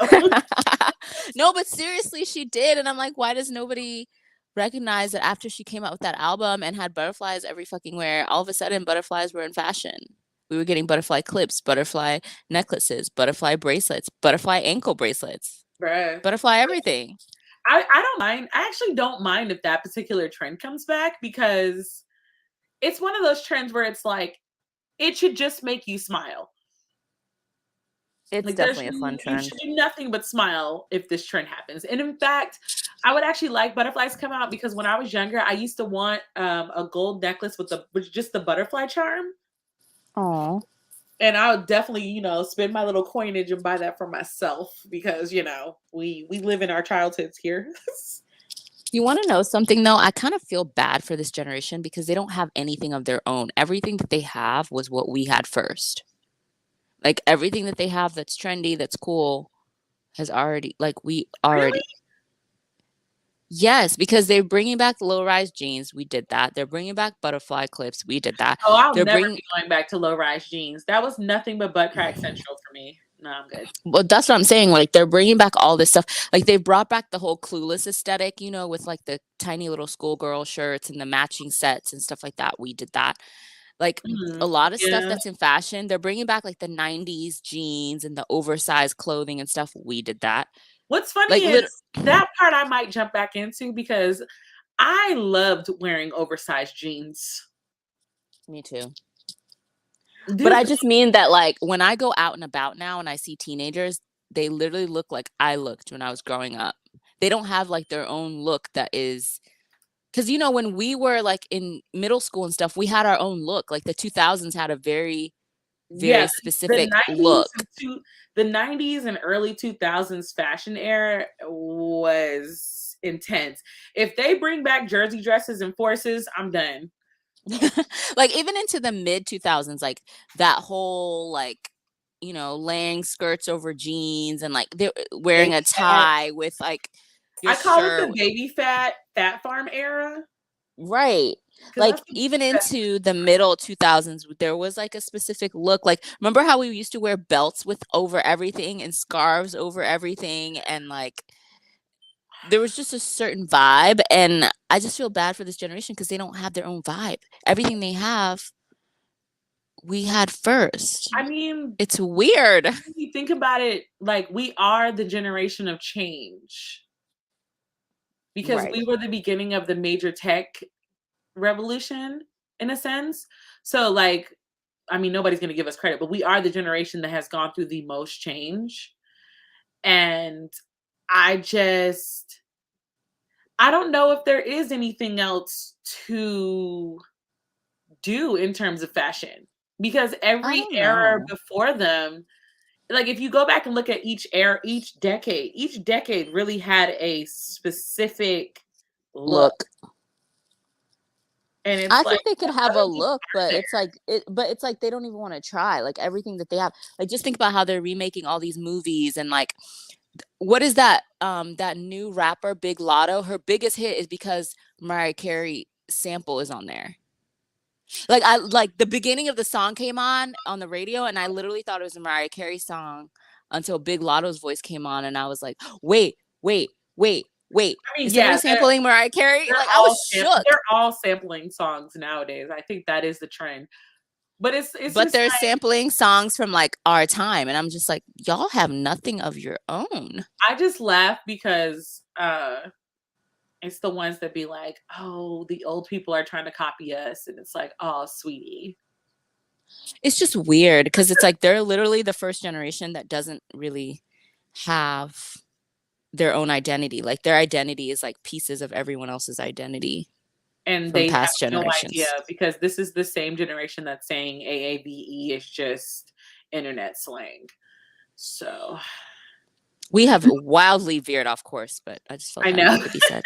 No, but seriously, she did. And I'm like, why does nobody recognize that after she came out with that album and had butterflies every fucking where, all of a sudden butterflies were in fashion? We were getting butterfly clips, butterfly necklaces, butterfly bracelets, butterfly ankle bracelets, Bruh. butterfly everything. I don't mind. I actually don't mind if that particular trend comes back because it's one of those trends where it's like it should just make you smile. It's Like there's definitely a fun you trend. should do nothing but smile if this trend happens. And in fact, I would actually like butterflies to come out because when I was younger, I used to want a gold necklace with just the butterfly charm. Oh. And I would definitely, spend my little coinage and buy that for myself because, we live in our childhoods here. You want to know something though? I kind of feel bad for this generation because they don't have anything of their own. Everything that they have was what we had first. Like everything that they have that's trendy, that's cool, has already, like, we Really? already. Yes, because they're bringing back low rise jeans. We did that. They're bringing back butterfly clips. We did that. Oh, I'll They're never bringing, be going back to low rise jeans. That was nothing but butt crack central for me. No, I'm good. well, that's what I'm saying. Like they're bringing back all this stuff. Like they've brought back the whole Clueless aesthetic, with like the tiny little schoolgirl shirts and the matching sets and stuff like that. We did that. Like a lot of stuff Yeah. that's in fashion, they're bringing back like the 90s jeans and the oversized clothing and stuff. We did that. What's funny Like lit is that part I might jump back into because I loved wearing oversized jeans. Me too. But Dude, I just mean that like when I go out and about now and I see teenagers, they literally look like I looked when I was growing up. They don't have like their own look that is because when we were like in middle school and stuff, we had our own look. Like the 2000s had a very, yeah, very the specific 90s look. the 90s and early 2000s fashion era was intense. If they bring back jersey dresses and forces, I'm done. Like even into the mid 2000s, like that whole like, you know, laying skirts over jeans and like they're wearing Baby a fat. tie with like your I call it shirt. the baby fat farm era. Right. Because Like that's the even best. into the middle 2000s, there was like a specific look. Like remember how we used to wear belts with over everything and scarves over everything, and like there was just a certain vibe, and I just feel bad for this generation because they don't have their own vibe. Everything they have, we had first. I mean, It's weird. if you think about it, like we are the generation of change because Right. we were the beginning of the major tech revolution in a sense. So like, I mean, nobody's going to give us credit, but we are the generation that has gone through the most change. And I just, I don't know if there is anything else to do in terms of fashion because I every don't era know. before them, like if you go back and look at each era, each decade really had a specific look. Look, And it's I like think they could none have a of these look, are but there. it's like but it's like they don't even want to try. Like everything that they have. Like just think about how they're remaking all these movies, and like what is that new rapper Big Lotto? Her biggest hit is because Mariah Carey sample is on there. Like I like the beginning of the song came on the radio, and I literally thought it was a Mariah Carey song until Big Lotto's voice came on, and I was like, wait, wait, wait, wait. I mean, Is somebody yeah, sampling Mariah Carey? Like I was shook. they're all sampling songs nowadays. I think that is the trend. But it's But just they're like sampling songs from like our time, and I'm just like, y'all have nothing of your own. I just laugh because it's the ones that be like, "Oh, the old people are trying to copy us." And it's like, "Oh, sweetie." It's just weird because it's like they're literally the first generation that doesn't really have their own identity. Like their identity is like pieces of everyone else's identity And from they have past no idea generations. because this is the same generation that's saying AAVE is just internet slang. So, We have wildly veered off course, but I just felt I that know. needed to be said.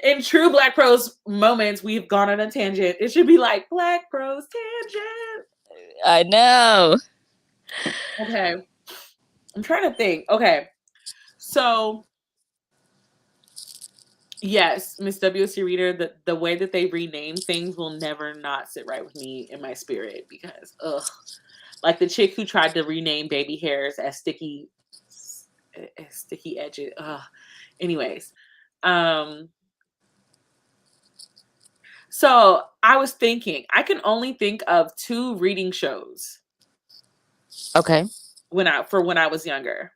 In true Black Pros moments, we've gone on a tangent. It should be like Black Pros tangent. I know. Okay. I'm trying to think. Okay. So, yes, Miss WC Reader, the way that they rename things will never not sit right with me in my spirit because, ugh. Like the chick who tried to rename baby hairs as sticky edges. Ugh. Anyways. So I was thinking, I can only think of 2 reading shows Okay. when I was younger.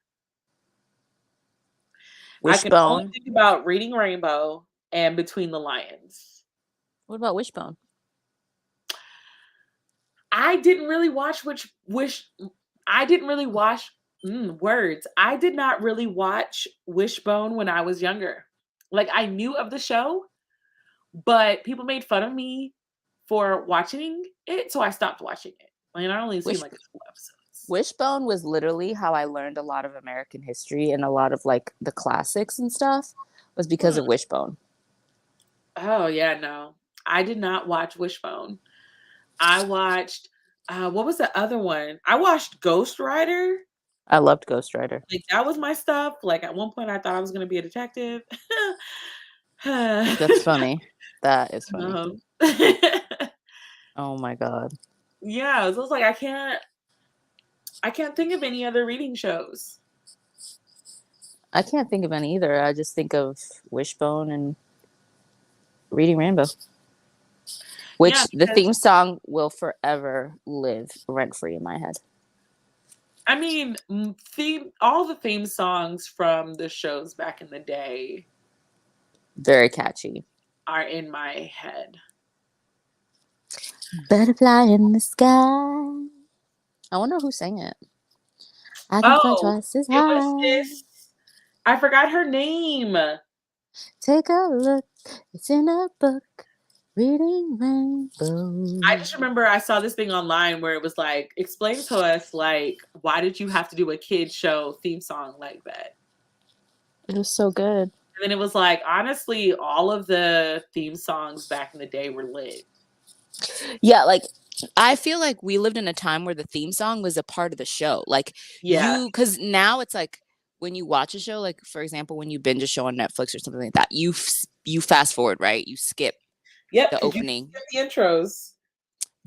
I can only Wishbone. think about Reading Rainbow and Between the Lions. What about Wishbone? I didn't really watch Wish I didn't really watch words. I did not really watch Wishbone when I was younger. Like I knew of the show, but people made fun of me for watching it, so I stopped watching it. And I only seen Wish like a couple episodes. Wishbone was literally how I learned a lot of American history and a lot of like the classics and stuff was because Hmm. of Wishbone. Oh yeah, no. I did not watch Wishbone. I watched what was the other one? I watched Ghost Rider. I loved Ghost Rider. Like that was my stuff. Like at one point I thought I was gonna be a detective. That's funny. That is funny. um, Oh my god. yeah, so it's like I can't think of any other reading shows. I can't think of any either. I just think of Wishbone and Reading Rainbow, Yeah, which the because theme song will forever live rent free in my head. I mean, all the theme songs from the shows back in the day Very catchy. are in my head. Butterfly in the sky. I wonder who sang it. I can fly Oh, twice as it was high. this. I forgot her name. Take a look. It's in a book. Reading Rainbow. I just remember I saw this thing online where it was like, explain to us, like, why did you have to do a kid show theme song like that? It was so good. And then it was like, honestly, all of the theme songs back in the day were lit. Yeah, like I feel like we lived in a time where the theme song was a part of the show. Like Yeah. because now it's like when you watch a show, like for example, when you binge a show on Netflix or something like that, you fast forward, right? You skip Yep, the because you opening. get the intros.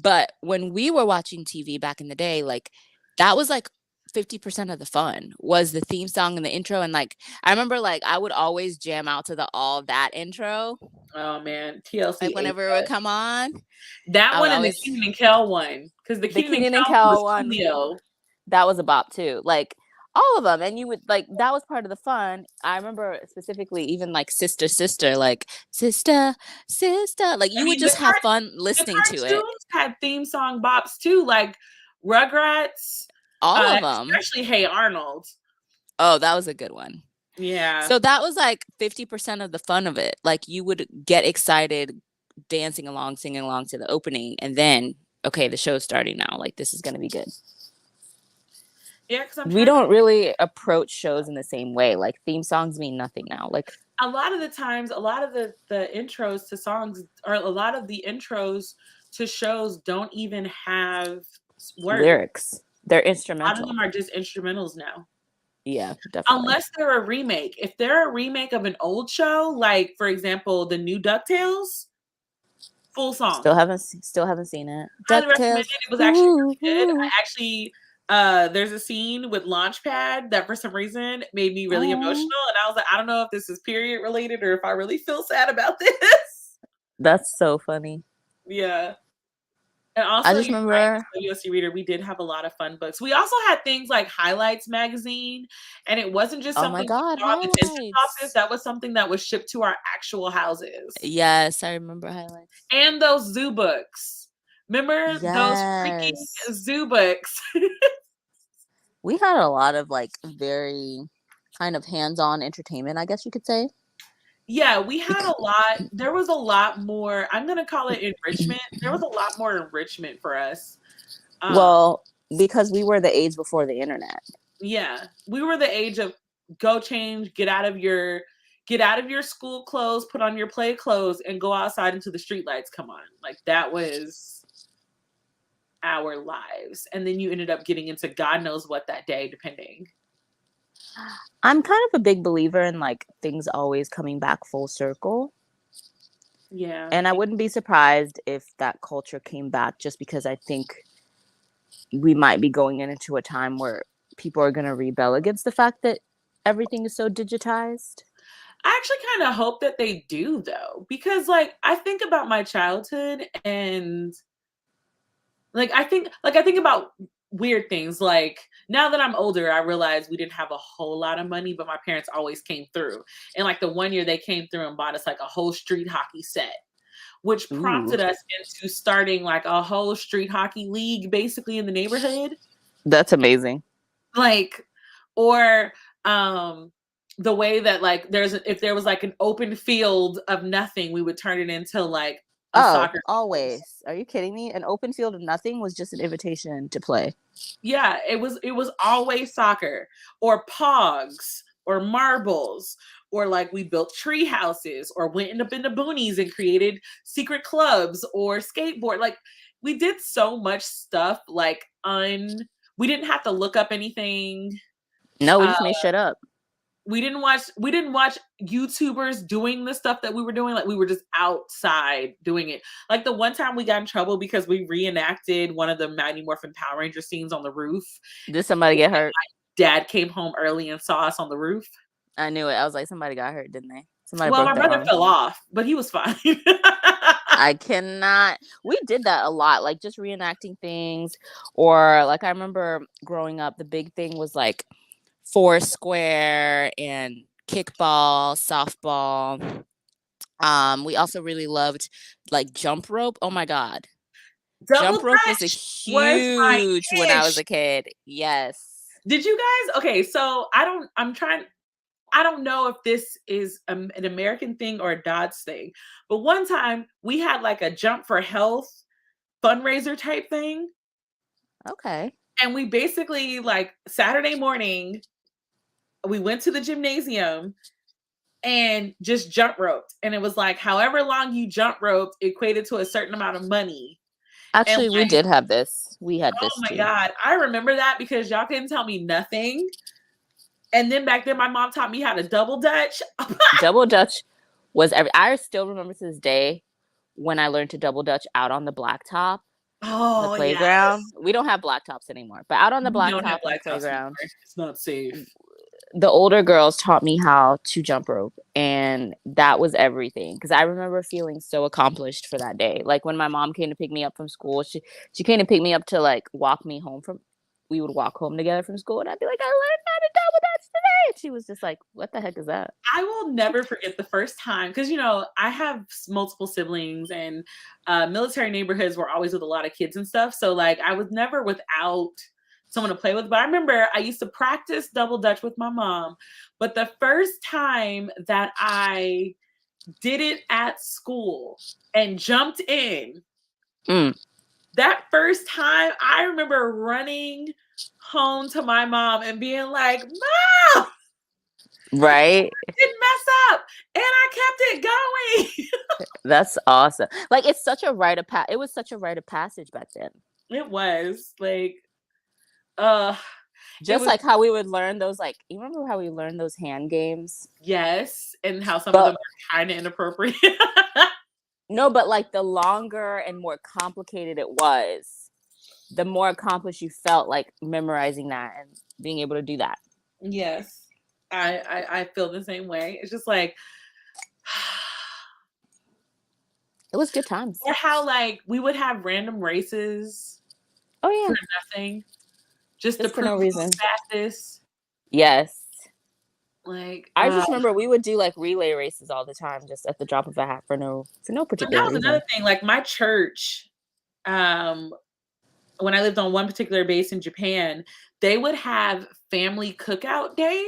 But when we were watching TV back in the day, like that was like 50% of the fun was the theme song and the intro. And like I remember like I would always jam out to the all that intro. Oh man, TLC Like ate whenever it would that. come on. That I would one and the always Keenan and Kel one. Because the the Keenan and Keenan and Kel one was Kel one, Julio. that was a bop too. Like all of them, and you would like that was part of the fun. I remember specifically even like sister, sister, like sister, sister. Like I you would mean, just have fun the listening to it. cartoons had theme song bops too, like Rugrats, All of them. especially Hey Arnold. Oh, that was a good one. Yeah. So that was like 50% of the fun of it. Like you would get excited dancing along, singing along to the opening, and then okay, the show's starting now. Like this is gonna be good. Yeah, because I'm We trying to. don't really approach shows in the same way. Like theme songs mean nothing now. Like A lot of the times, a lot of the intros to songs, or a lot of the intros to shows don't even have words. lyrics, they're A lot of instrumental. them are just instrumentals now. Yeah, definitely. Unless they're a remake. If they're a remake of an old show, like for example, the new DuckTales, full song. Still haven't seen it. Highly recommend DuckTales. it. It was actually Ooh, really good. ooh. I actually there's a scene with Launchpad that for some reason made me really Oh, emotional. And I was like, I don't know if this is period related or if I really feel sad about this. that's so funny. Yeah. And I also, just you're right, remember. as a WSC reader, we did have a lot of fun books. We also had things like Highlights magazine, and it wasn't just Oh my something we God, saw in the dentist office. highlights. That was something that was shipped to our actual houses. Yes, I remember highlights. And those zoo books. Remember those freaking Yes, zoo books? we had a lot of like very kind of hands-on entertainment, I guess you could say. Yeah, we had a lot. There was a lot more. I'm gonna call it enrichment. There was a lot more enrichment for us. Um, Well, because we were the age before the internet. yeah, we were the age of go change, get out of your school clothes, put on your play clothes, and go outside until the street lights come on. Like that was our lives. And then you ended up getting into God knows what that day, depending. I'm kind of a big believer in like things always coming back full circle. Yeah. And I wouldn't be surprised if that culture came back just because I think we might be going into a time where people are going to rebel against the fact that everything is so digitized. I actually kind of hope that they do though, because like I think about my childhood and I think about weird things. Like now that I'm older, I realize we didn't have a whole lot of money, but my parents always came through. And like the one year they came through and bought us like a whole street hockey set, which Ooh, prompted us into starting like a whole street hockey league basically in the neighborhood. that's amazing. Like, or the way that like if there was like an open field of nothing, we would turn it into like a Oh, soccer field. always. Are you kidding me? An open field of nothing was just an invitation to play. Yeah, it was always soccer or pogs or marbles or like we built tree houses or went up in the boonies and created secret clubs or skateboard. Like we did so much stuff like we didn't have to look up anything. No, we Uh just made shit up. we didn't watch YouTubers doing the stuff that we were doing. Like we were just outside doing it. Like the one time we got in trouble because we reenacted one of the Mighty Morphin Power Ranger scenes on the roof. Did somebody get hurt? Dad came home early and saw us on the roof. I knew it. I was like, somebody got hurt, didn't they? Somebody Well, broke my their brother arm. fell off, but he was fine. I cannot. We did that a lot, like just reenacting things. Or like I remember growing up, the big thing was like Foursquare and kickball, softball. We also really loved like jump rope. Oh my God. Double Jump rope was a Dutch was my huge when I was ish. a kid. Yes. Did you guys? Okay, so I don't know if this is an American thing or a Dodge thing, but one time we had like a jump for health fundraiser type thing. Okay. And we basically like Saturday morning, we went to the gymnasium and just jump roped. And it was like, however long you jump roped equated to a certain amount of money. And Actually, we like, did have this. We had oh this my too. God, I remember that because y'all couldn't tell me nothing. And then back then, my mom taught me how to double dutch. Double Dutch was I still remember to this day when I learned to double Dutch out on the blacktop in the Oh, playground. yes. We don't have blacktops anymore, but out on the We don't have blacktop in the blacktops anymore. playground, It's not safe. the older girls taught me how to jump rope, and that was everything because I remember feeling so accomplished for that day. Like when my mom came to pick me up from school, she came to pick me up to like walk me home from, we would walk home together from school, and I'd be like, I learned how to double dutch today, and she was just like, what the heck is that? I will never forget the first time because, you know, I have multiple siblings, and military neighborhoods were always with a lot of kids and stuff. So like I was never without someone to play with. But I remember I used to practice double dutch with my mom. But the first time that I did it at school and jumped in, Mm. that first time I remember running home to my mom and being like, Mom, Right? didn't mess up and I kept it going. That's awesome. Like it's such a rite of it was such a rite of passage back then. It was like, uh, it Just was, like how we would learn those, like, you remember how we learned those hand games? yes, and how some of them But are kind of inappropriate. no, but like the longer and more complicated it was, the more accomplished you felt like memorizing that and being able to do that. Yes, I feel the same way. It's just like, It was good times. or how like we would have random races Oh yeah, for nothing, just to just for prove no reason. who's fastest. Yes. Like, I just remember we would do like relay races all the time, just at the drop of a hat for no and that particular was reason. another thing. Like my church, when I lived on one particular base in Japan, they would have family cookout day.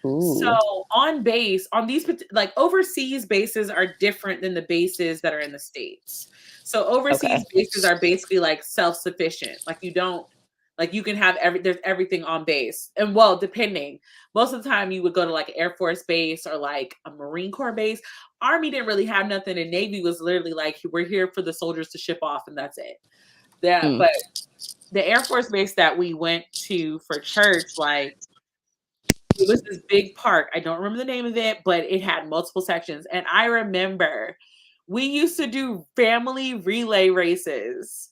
So Ooh. on base, on these like overseas bases are different than the bases that are in the States. So overseas Okay. bases are basically like self-sufficient. Like you don't, like you can have there's everything on base. And well, depending. Most of the time you would go to like Air Force base or like a Marine Corps base. Army didn't really have nothing, and Navy was literally like, we're here for the soldiers to ship off and that's it. Yeah, Mm. but the Air Force base that we went to for church, like it was this big park. I don't remember the name of it, but it had multiple sections. And I remember we used to do family relay races.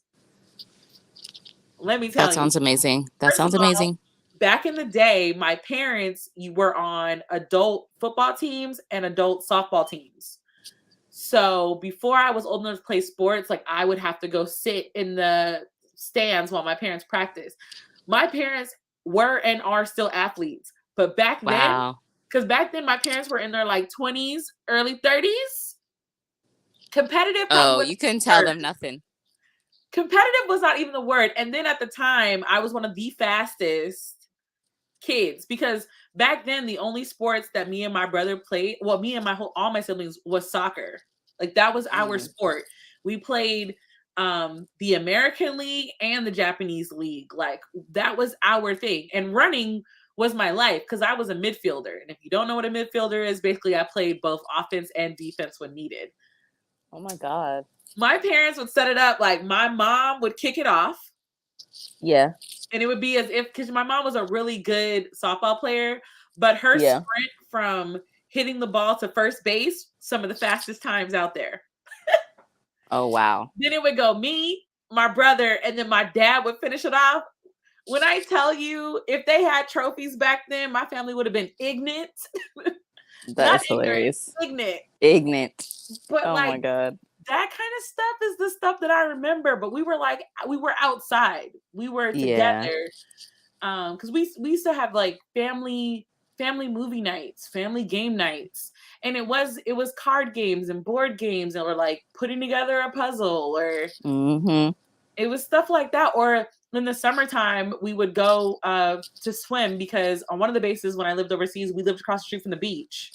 Let me tell That you. sounds amazing. That First of sounds all, amazing. back in the day, my parents were on adult football teams and adult softball teams. So before I was old enough to play sports, like I would have to go sit in the stands while my parents practiced. My parents were and are still athletes, but back then, Wow. because back then my parents were in their like 20s, early 30s, competitive probably Oh, was you couldn't the tell word. them nothing. Competitive was not even the word. And then at the time, I was one of the fastest kids because back then the only sports that me and my brother played, well, me and all my siblings, was soccer. Like that was our Mm. sport. We played the American League and the Japanese League. Like that was our thing. And running was my life because I was a midfielder. And if you don't know what a midfielder is, basically I played both offense and defense when needed. Oh my God. My parents would set it up like my mom would kick it off. Yeah. And it would be as if, because my mom was a really good softball player, but her Yeah. sprint from hitting the ball to first base, some of the fastest times out there. Oh wow. Then it would go me, my brother, and then my dad would finish it off. When I tell you, if they had trophies back then, my family would have been ignorant. That Not is ignorant, hilarious. ignorant. Ignorant. But Oh like my God. that kind of stuff is the stuff that I remember. But we were like, we were outside. We were Yeah. together. Because we used to have like family movie nights, family game nights, and it was card games and board games, or like putting together a puzzle, or Mm-hmm. it was stuff like that. Or in the summertime we would go to swim because on one of the bases when I lived overseas, we lived across the street from the beach.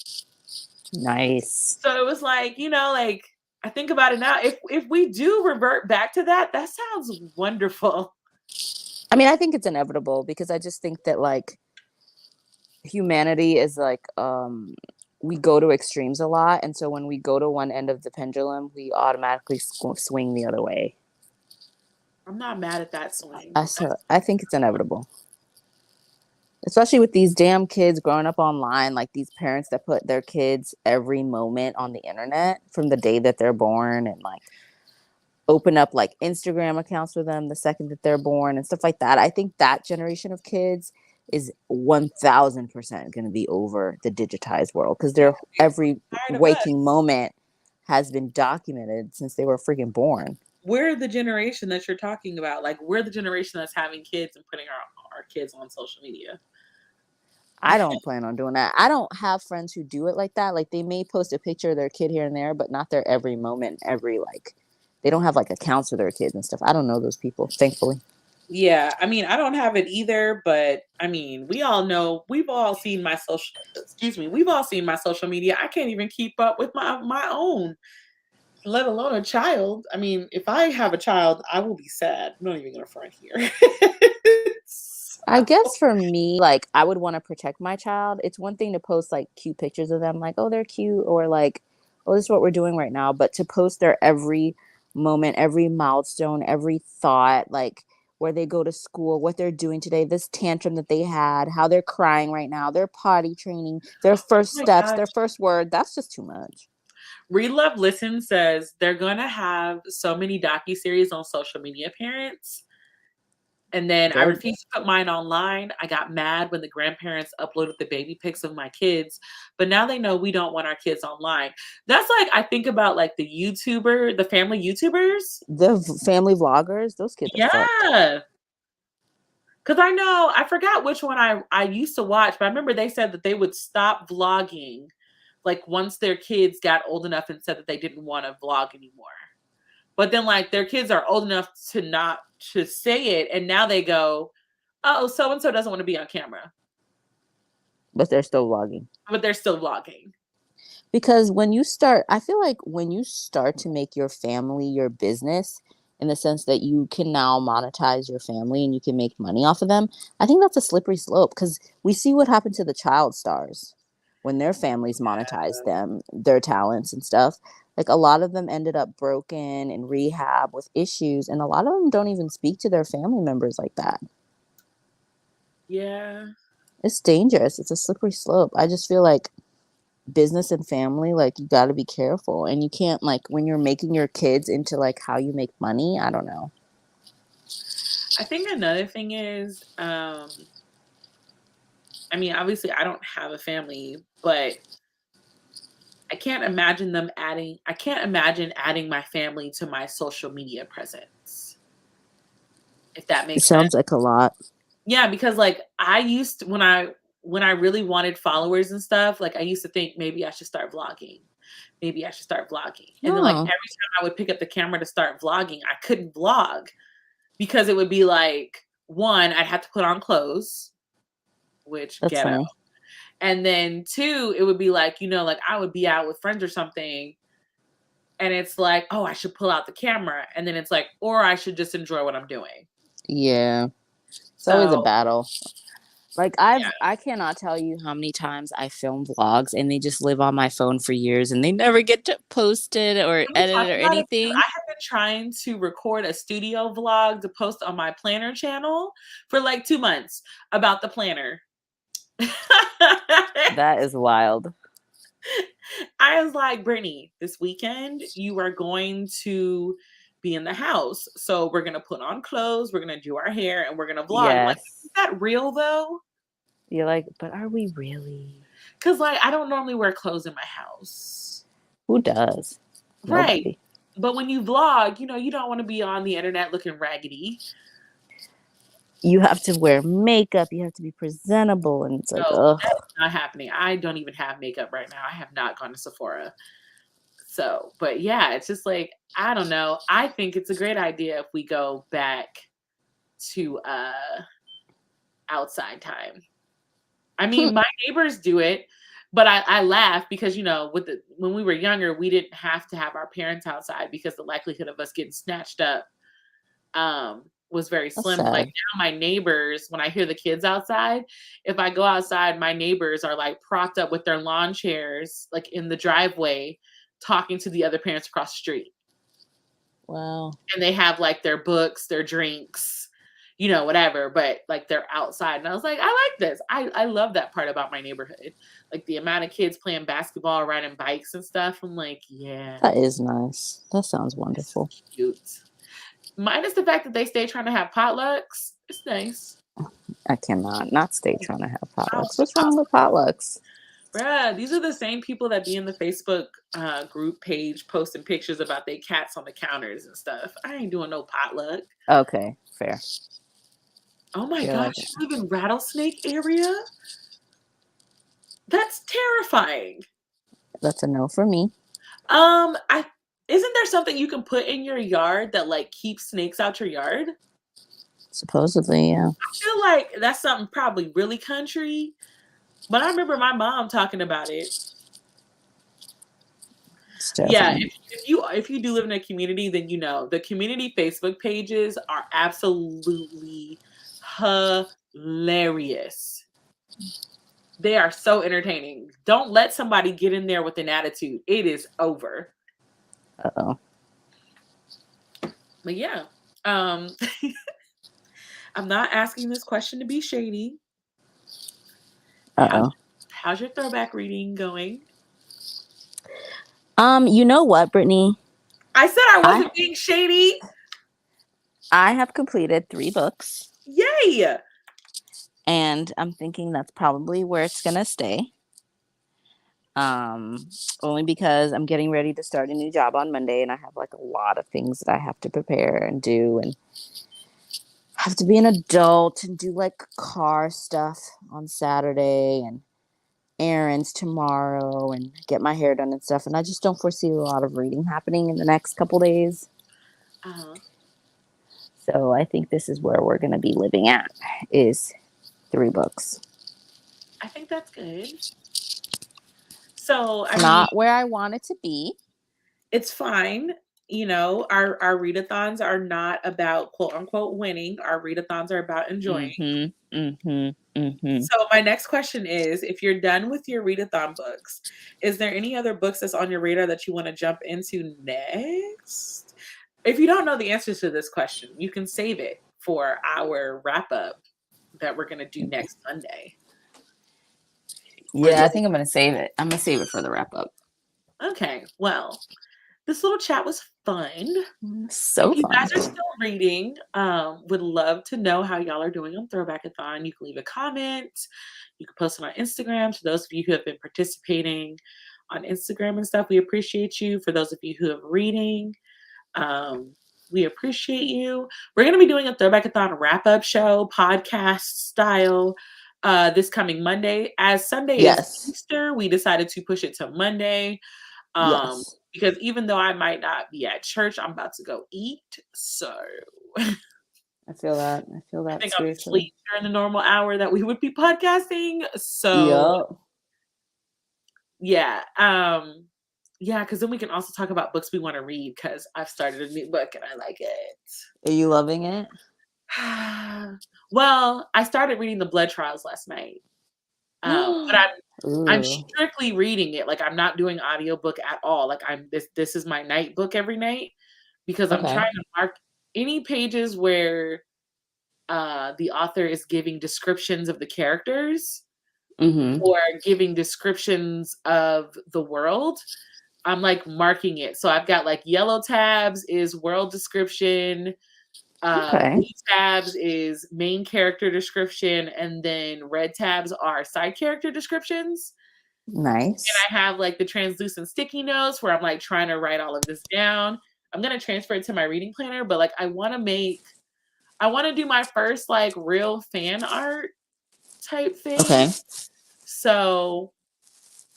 Nice. So it was like, like I think about it now, if we do revert back to that, that sounds wonderful. I mean, I think it's inevitable because I just think that like humanity is like we go to extremes a lot, and so when we go to one end of the pendulum, we automatically swing the other way. I'm not mad at that swing. So I think it's inevitable, especially with these damn kids growing up online, like these parents that put their kids every moment on the internet from the day that they're born, and like open up like Instagram accounts for them the second that they're born and stuff like that. I think that generation of kids is 1000% going to be over the digitized world, because Yeah, their every tired of us. waking moment has been documented since they were freaking born. We're the generation that you're talking about. Like, we're the generation that's having kids and putting our kids on social media. I don't plan on doing that. I don't have friends who do it like that. Like, they may post a picture of their kid here and there, but not their every moment, every like, they don't have like accounts for their kids and stuff. I don't know those people, thankfully. Yeah, I mean, I don't have it either, but I mean, we all know, we've all seen my social, excuse me, we've all seen my social media. I can't even keep up with my own, let alone a child. I mean, if I have a child, I will be sad. I'm not even gonna front here. I So, guess for me, like, I would want to protect my child. It's one thing to post like cute pictures of them, like, oh, they're cute, or like, oh, this is what we're doing right now. But to post their every moment, every milestone, every thought, like where they go to school, what they're doing today, this tantrum that they had, how they're crying right now, their potty training, their oh first my steps, gosh. their first word, that's just too much. Read Love Listen says they're gonna have so many docuseries on social media parents. And then I Good. refused to put mine online. I got mad when the grandparents uploaded the baby pics of my kids, but now they know we don't want our kids online. That's like, I think about like the family YouTubers. The family vloggers, those kids are fucked. Yeah. Cause I forgot which one I used to watch, but I remember they said that they would stop vlogging like once their kids got old enough and said that they didn't want to vlog anymore. But then like their kids are old enough to not to say it, and now they go, oh, so and so doesn't want to be on camera, But they're still vlogging. but they're still vlogging. Because when you start, I feel like when you start to make your family your business, in the sense that you can now monetize your family and you can make money off of them, I think that's a slippery slope, because we see what happened to the child stars when their families monetized them, their talents and stuff. Like, a lot of them ended up broken in rehab with issues, and a lot of them don't even speak to their family members like that. Yeah. It's dangerous. It's a slippery slope. I just feel like business and family, like, you got to be careful, and you can't, like, when you're making your kids into like how you make money, I don't know. I think another thing is, I mean, obviously I don't have a family, but I can't imagine adding my family to my social media presence. If that It makes sense. sounds like a lot. Yeah, because like I used to, when I really wanted followers and stuff, like I used to think maybe I should start vlogging. Maybe I should start vlogging. And then like every Oh, time I would pick up the camera to start vlogging, I couldn't vlog because it would be like, one, I'd have to put on clothes, which that's ghetto. funny. And then two, it would be like, like I would be out with friends or something. And it's like, oh, I should pull out the camera. And then it's like, or I should just enjoy what I'm doing. Yeah, it's always a So battle. Like, yeah. I cannot tell you how many times I film vlogs and they just live on my phone for years and they never get to post it or Can we edit talk it or about it? Because anything. I have been trying to record a studio vlog to post on my planner channel for like 2 months about the planner. That is wild. I was like, Brittany, this weekend you are going to be in the house. So we're going to put on clothes, we're going to do our hair, and we're going to vlog. I'm like, Yes. is that real though? You're like, but are we really? Because like, I don't normally wear clothes in my house. Who does? Right. Nobody. But when you vlog, you don't want to be on the internet looking raggedy. You have to wear makeup. You have to be presentable. And it's like, No, ugh. that's not happening. I don't even have makeup right now. I have not gone to Sephora. So, but yeah, it's just like, I don't know. I think it's a great idea if we go back to outside time. I mean, my neighbors do it, but I laugh because when we were younger, we didn't have to have our parents outside because the likelihood of us getting snatched up was very That's slim. Like sad. now my neighbors, when I hear the kids outside, if I go outside, my neighbors are like propped up with their lawn chairs, like in the driveway, talking to the other parents across the street. Wow. And they have like their books, their drinks, you know, whatever, but like they're outside. And I was like, I like this. I love that part about my neighborhood. Like the amount of kids playing basketball, riding bikes and stuff. I'm like, yeah, That is nice. That sounds it's wonderful. cute. Minus the fact that they stay trying to have potlucks. It's nice. I cannot not stay trying to have potlucks. What's I wrong with potlucks? Bruh, these are the same people that be in the Facebook group page posting pictures about their cats on the counters and stuff. I ain't doing no potluck. Okay, fair. Oh my Feel gosh, like it. you live in Rattlesnake area? That's terrifying. That's a no for me. I isn't there something you can put in your yard that like keeps snakes out your yard? Supposedly, yeah. I feel like that's something probably really country, but I remember my mom talking about it. Yeah, if you do live in a community, then you know the community Facebook pages are absolutely hilarious. They are so entertaining. Don't let somebody get in there with an attitude. It is over. Uh-oh. But yeah, I'm not asking this question to be shady. Uh-oh. How's your throwback reading going? You know what, Brittany? I said I wasn't being shady. I have completed 3 books. Yay! And I'm thinking that's probably where it's gonna stay. Only because I'm getting ready to start a new job on Monday, and I have like a lot of things that I have to prepare and do, and have to be an adult and do like car stuff on Saturday and errands tomorrow and get my hair done and stuff. And I just don't foresee a lot of reading happening in the next couple days. Uh-huh. So I think this is where we're going to be living at, is 3 books. I think that's good. So not where I want it to be. It's fine. You know, our readathons are not about quote unquote winning. Our readathons are about enjoying. So my next question is, if you're done with your readathon books, is there any other books that's on your radar that you want to jump into next? If you don't know the answers to this question, you can save it for our wrap up that we're going to do next Monday. Yeah, I think I'm going to save it. I'm going to save it for the wrap up. Okay. Well, this little chat was fun. So if you fun. guys are still reading, would love to know how y'all are doing on Throwbackathon. You can leave a comment. You can post it on Instagram. To those of you who have been participating on Instagram and stuff, we appreciate you. For those of you who are reading, we appreciate you. We're going to be doing a Throwbackathon wrap-up show, podcast style, this coming Monday. As Sunday is Easter, we decided to push it to Monday. Because even though I might not be at church, I'm about to go eat. So I feel that. I think I'll be asleep during the normal hour that we would be podcasting. So yeah. Because then we can also talk about books we want to read, because I've started a new book and I like it. Are you loving it? Well, I started reading The Blood Trials last night. But I'm strictly reading it. Like, I'm not doing audiobook at all. Like, this is my night book every night, because I'm trying to mark any pages where the author is giving descriptions of the characters or giving descriptions of the world. I'm like marking it. So I've got like yellow tabs is world description. Blue tabs is main character description, and then red tabs are side character descriptions. Nice. And I have like the translucent sticky notes where I'm like trying to write all of this down. I'm going to transfer it to my reading planner, but like I want to do my first like real fan art type thing. Okay. So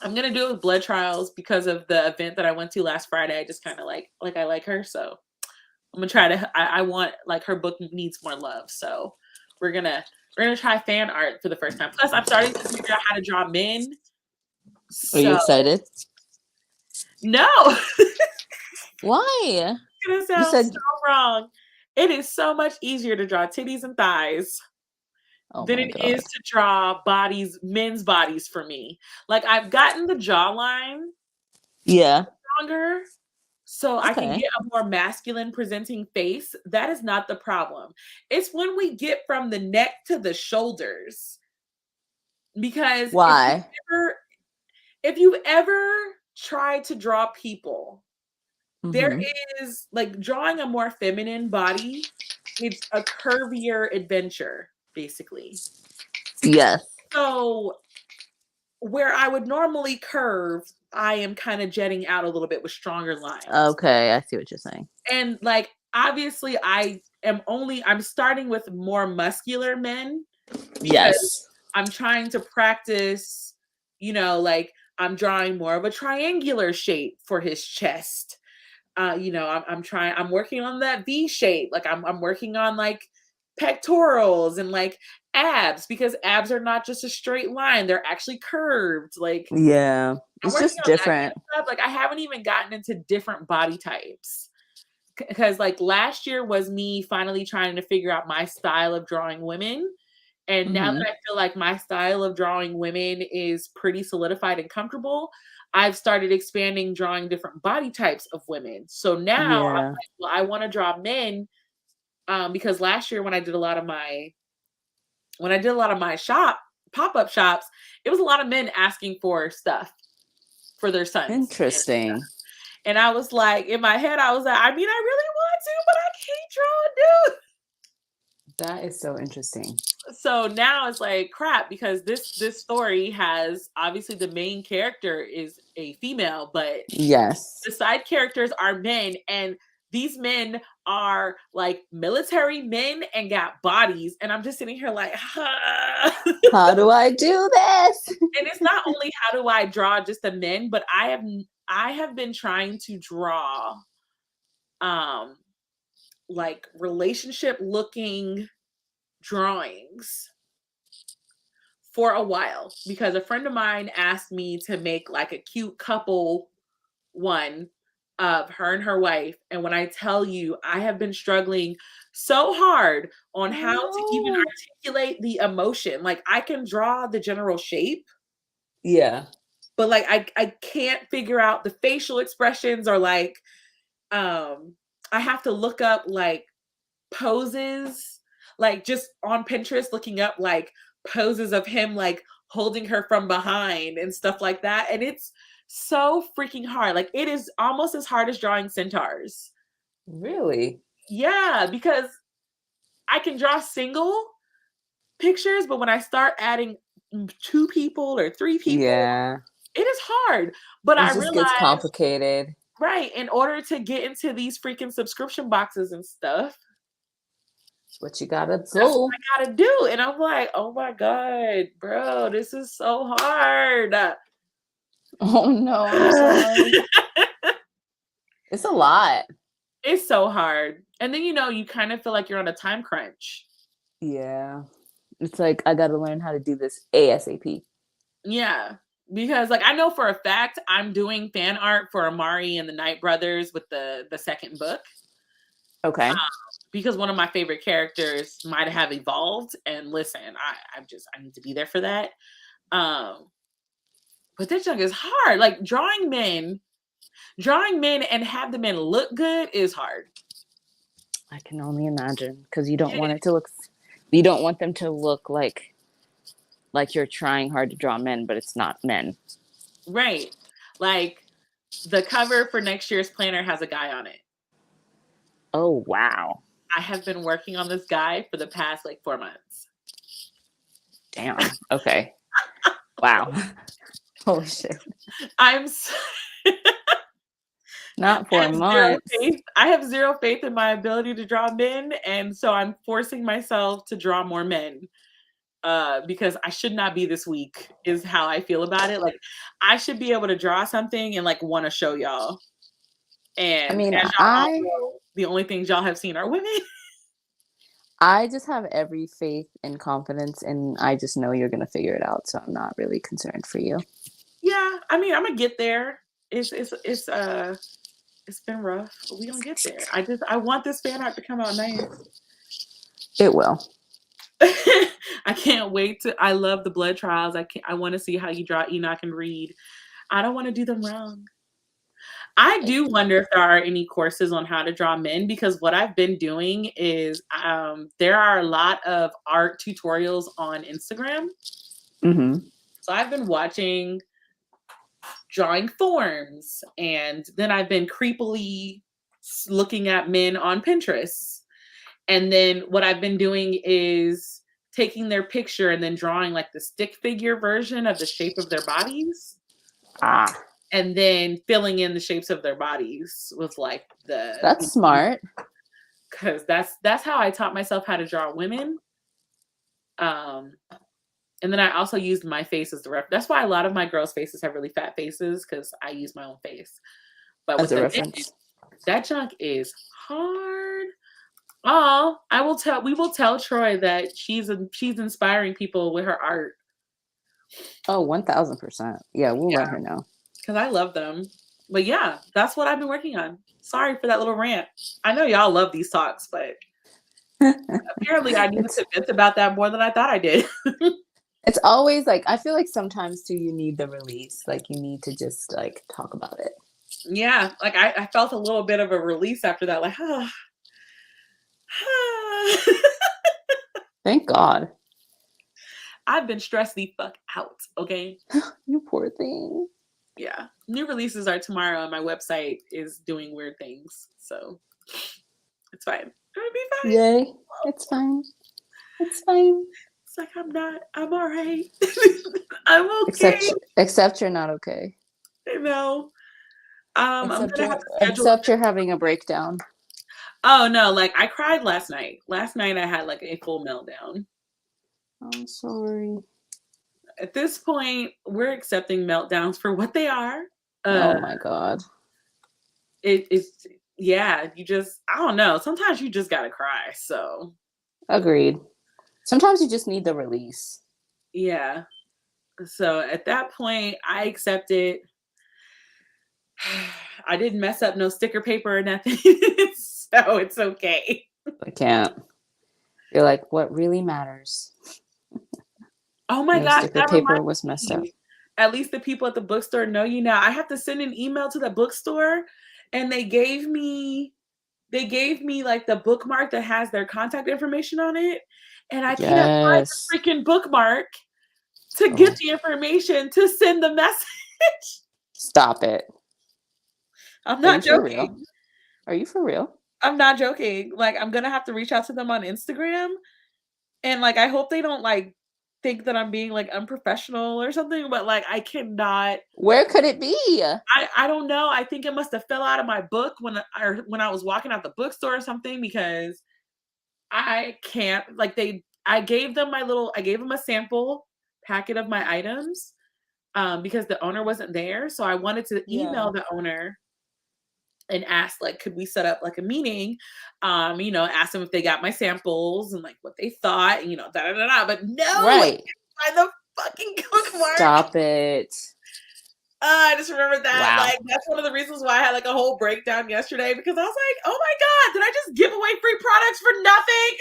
I'm going to do it with Blood Trials because of the event that I went to last Friday. I just kind of like I like her. So I'm gonna try to. I want, like, her book needs more love, so we're gonna try fan art for the first time. Plus, I'm starting to figure out how to draw men. So, are you excited? No. Why? It's gonna sound so wrong. It is so much easier to draw titties and thighs Oh than my it is God. to draw bodies, men's bodies for me. Like I've gotten the jawline Yeah. stronger so I can Okay. get a more masculine presenting face. That is not the problem. It's when we get from the neck to the shoulders. Because Why? if you've ever tried to draw people, there Mm-hmm. is like drawing a more feminine body, it's a curvier adventure, basically. Yes. So where I would normally curve, I am kind of jetting out a little bit with stronger lines. Okay, I see what you're saying. And like obviously I'm starting with more muscular men because Yes. I'm trying to practice, like I'm drawing more of a triangular shape for his chest. I'm working on that V shape. Like I'm working on like pectorals and like abs because abs are not just a straight line, they're actually curved. Like Yeah. I'm It's working just on that kind different. of stuff. Like I haven't even gotten into different body types because like last year was me finally trying to figure out my style of drawing women. And now Mm-hmm. that I feel like my style of drawing women is pretty solidified and comfortable, I've started expanding drawing different body types of women. So now I'm Yeah. like, well, I want to draw men because last year when I did a lot of my shop pop-up shops, it was a lot of men asking for stuff for their sons. Interesting. And I was like, in my head, I was like, I mean, I really want to, but I can't draw a dude. That is so interesting. So now it's like crap because this story has obviously the main character is a female, but Yes. the side characters are men, and these men are like military men and got bodies, and I'm just sitting here like, and How do I do this? it's not only how do I draw just the men, but I have been trying to draw um like relationship looking drawings for a while because a friend of mine asked me to make like a cute couple one of her and her wife. And when I tell you, I have been struggling so hard on I how to even know. articulate the emotion. Like I can draw the general shape, Yeah. but like I can't figure out the facial expressions or like I have to look up like poses, like just on Pinterest, looking up like poses of him like holding her from behind and stuff like that. And it's so freaking hard. Like it is almost as hard as drawing centaurs. Really? Yeah, because I can draw single pictures, but when I start adding two people or three people, Yeah. it is hard. But It I just gets realized, complicated. right, in order to get into these freaking subscription boxes and stuff, It's what you gotta that's what do. I gotta do. And I'm like, oh my God, bro, this is so hard. Oh no, I'm sorry. It's a lot. It's so hard. And then, you kind of feel like you're on a time crunch. Yeah. It's like I gotta learn how to do this ASAP. Yeah. Because like I know for a fact I'm doing fan art for Amari and the Night Brothers with the second book. Okay. Because one of my favorite characters might have evolved. And listen, I need to be there for that. Um, but this junk is hard. Like drawing men and have the men look good is hard. I can only imagine because you don't want it to look. You don't want them to look like you're trying hard to draw men, but it's not men. Right. Like the cover for next year's planner has a guy on it. Oh wow. I have been working on this guy for the past like 4 months. Damn. Okay. Wow. Holy shit. I'm Not I 4 have zero months. faith. I have zero faith in my ability to draw men, and so I'm forcing myself to draw more men. Because I should not be this weak is how I feel about it. Like I should be able to draw something and like want to show y'all. I And mean, as y'all all I know, the only things y'all have seen are women. I just have every faith and confidence, and I just know you're gonna figure it out. So I'm not really concerned for you. Yeah, I mean, I'm gonna get there. It's It's been rough, but we gonna get there. I want this fan art to come out nice. It will. I can't wait to. I love the blood trials. I want to see how you draw Enoch and Reed. I don't want to do them wrong. I do wonder if there are any courses on how to draw men, because what I've been doing is there are a lot of art tutorials on Instagram. Mm-hmm. So I've been watching drawing forms, and then I've been creepily looking at men on Pinterest. And then what I've been doing is taking their picture and then drawing like the stick figure version of the shape of their bodies. And then filling in the shapes of their bodies with like That's smart. Because that's how I taught myself how to draw women. And then I also used my face as the reference. That's why a lot of my girls' faces have really fat faces, because I use my own face. But as a reference, that junk is hard. Oh, we will tell Troy that she's inspiring people with her art. Oh, 1000%. Yeah, we'll let her know. Because I love them. But yeah, that's what I've been working on. Sorry for that little rant. I know y'all love these talks, but apparently I needed to vent about that more than I thought I did. It's always like, I feel like sometimes too, you need the release. Like you need to just like talk about it. Yeah, like I felt a little bit of a release after that. Like, Thank God. I've been stressed the fuck out, okay? You poor thing. Yeah. New releases are tomorrow, and my website is doing weird things. So it's fine. It'll be fine. Yay. It's fine. It's fine. It's like I'm all right. I'm okay. Except you're not okay. I know. Except you're having a breakdown. Oh no, like I cried last night. Last night I had like a full meltdown. I'm sorry. At this point, we're accepting meltdowns for what they are. Oh my God. It's yeah, you just, I don't know. Sometimes you just gotta cry. So agreed. Sometimes you just need the release. Yeah. So at that point, I accepted. I didn't mess up no sticker paper or nothing. So it's okay. I can't. You're like, what really matters? Oh my gosh, sticker paper was messed up. At least the people at the bookstore know you now. I have to send an email to the bookstore, and they gave me like the bookmark that has their contact information on it, and I can't find the freaking bookmark to get the information to send the message. Stop it. I'm not joking. Are you for real? I'm not joking. Like, I'm gonna have to reach out to them on Instagram, and like I hope they don't like think that I'm being like unprofessional or something, but like I cannot. Where could it be? I don't know. I think it must have fell out of my book when I was walking out the bookstore or something, because I can't, like, I gave them a sample packet of my items because the owner wasn't there. So I wanted to email the owner and ask, like, could we set up like a meeting? Ask them if they got my samples and like what they thought, and but no, right. Find the fucking bookmark. Stop it. I just remembered that. Wow. Like, that's one of the reasons why I had like a whole breakdown yesterday, because I was like, oh my God, did I just give away free products for nothing?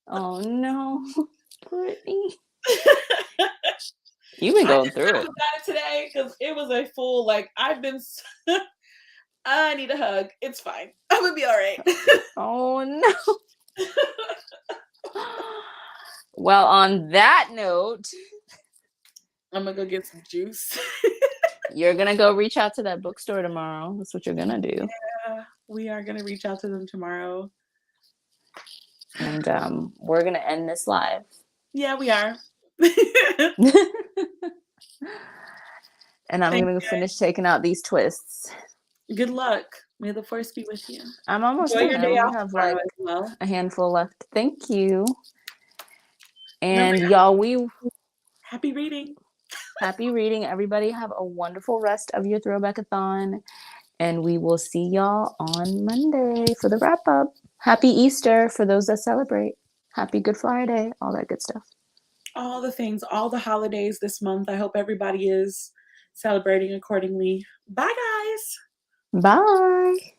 Oh no, Brittany. You've been going through it. About it today, because it was a full, like, I've been I need a hug. It's fine. I'm gonna be all right. Oh no. Well, on that note, I'm gonna go get some juice. You're gonna go reach out to that bookstore tomorrow. That's what you're gonna do. Yeah, we are gonna reach out to them tomorrow. And we're gonna end this live. Yeah, we are. And I'm gonna finish taking out these twists. Good luck. May the force be with you. I'm almost done. We have like a handful left. Thank you. And y'all, happy reading. Happy reading. Everybody have a wonderful rest of your Throwbackathon. And we will see y'all on Monday for the wrap up. Happy Easter for those that celebrate. Happy Good Friday. All that good stuff. All the things, all the holidays this month. I hope everybody is celebrating accordingly. Bye, guys. Bye.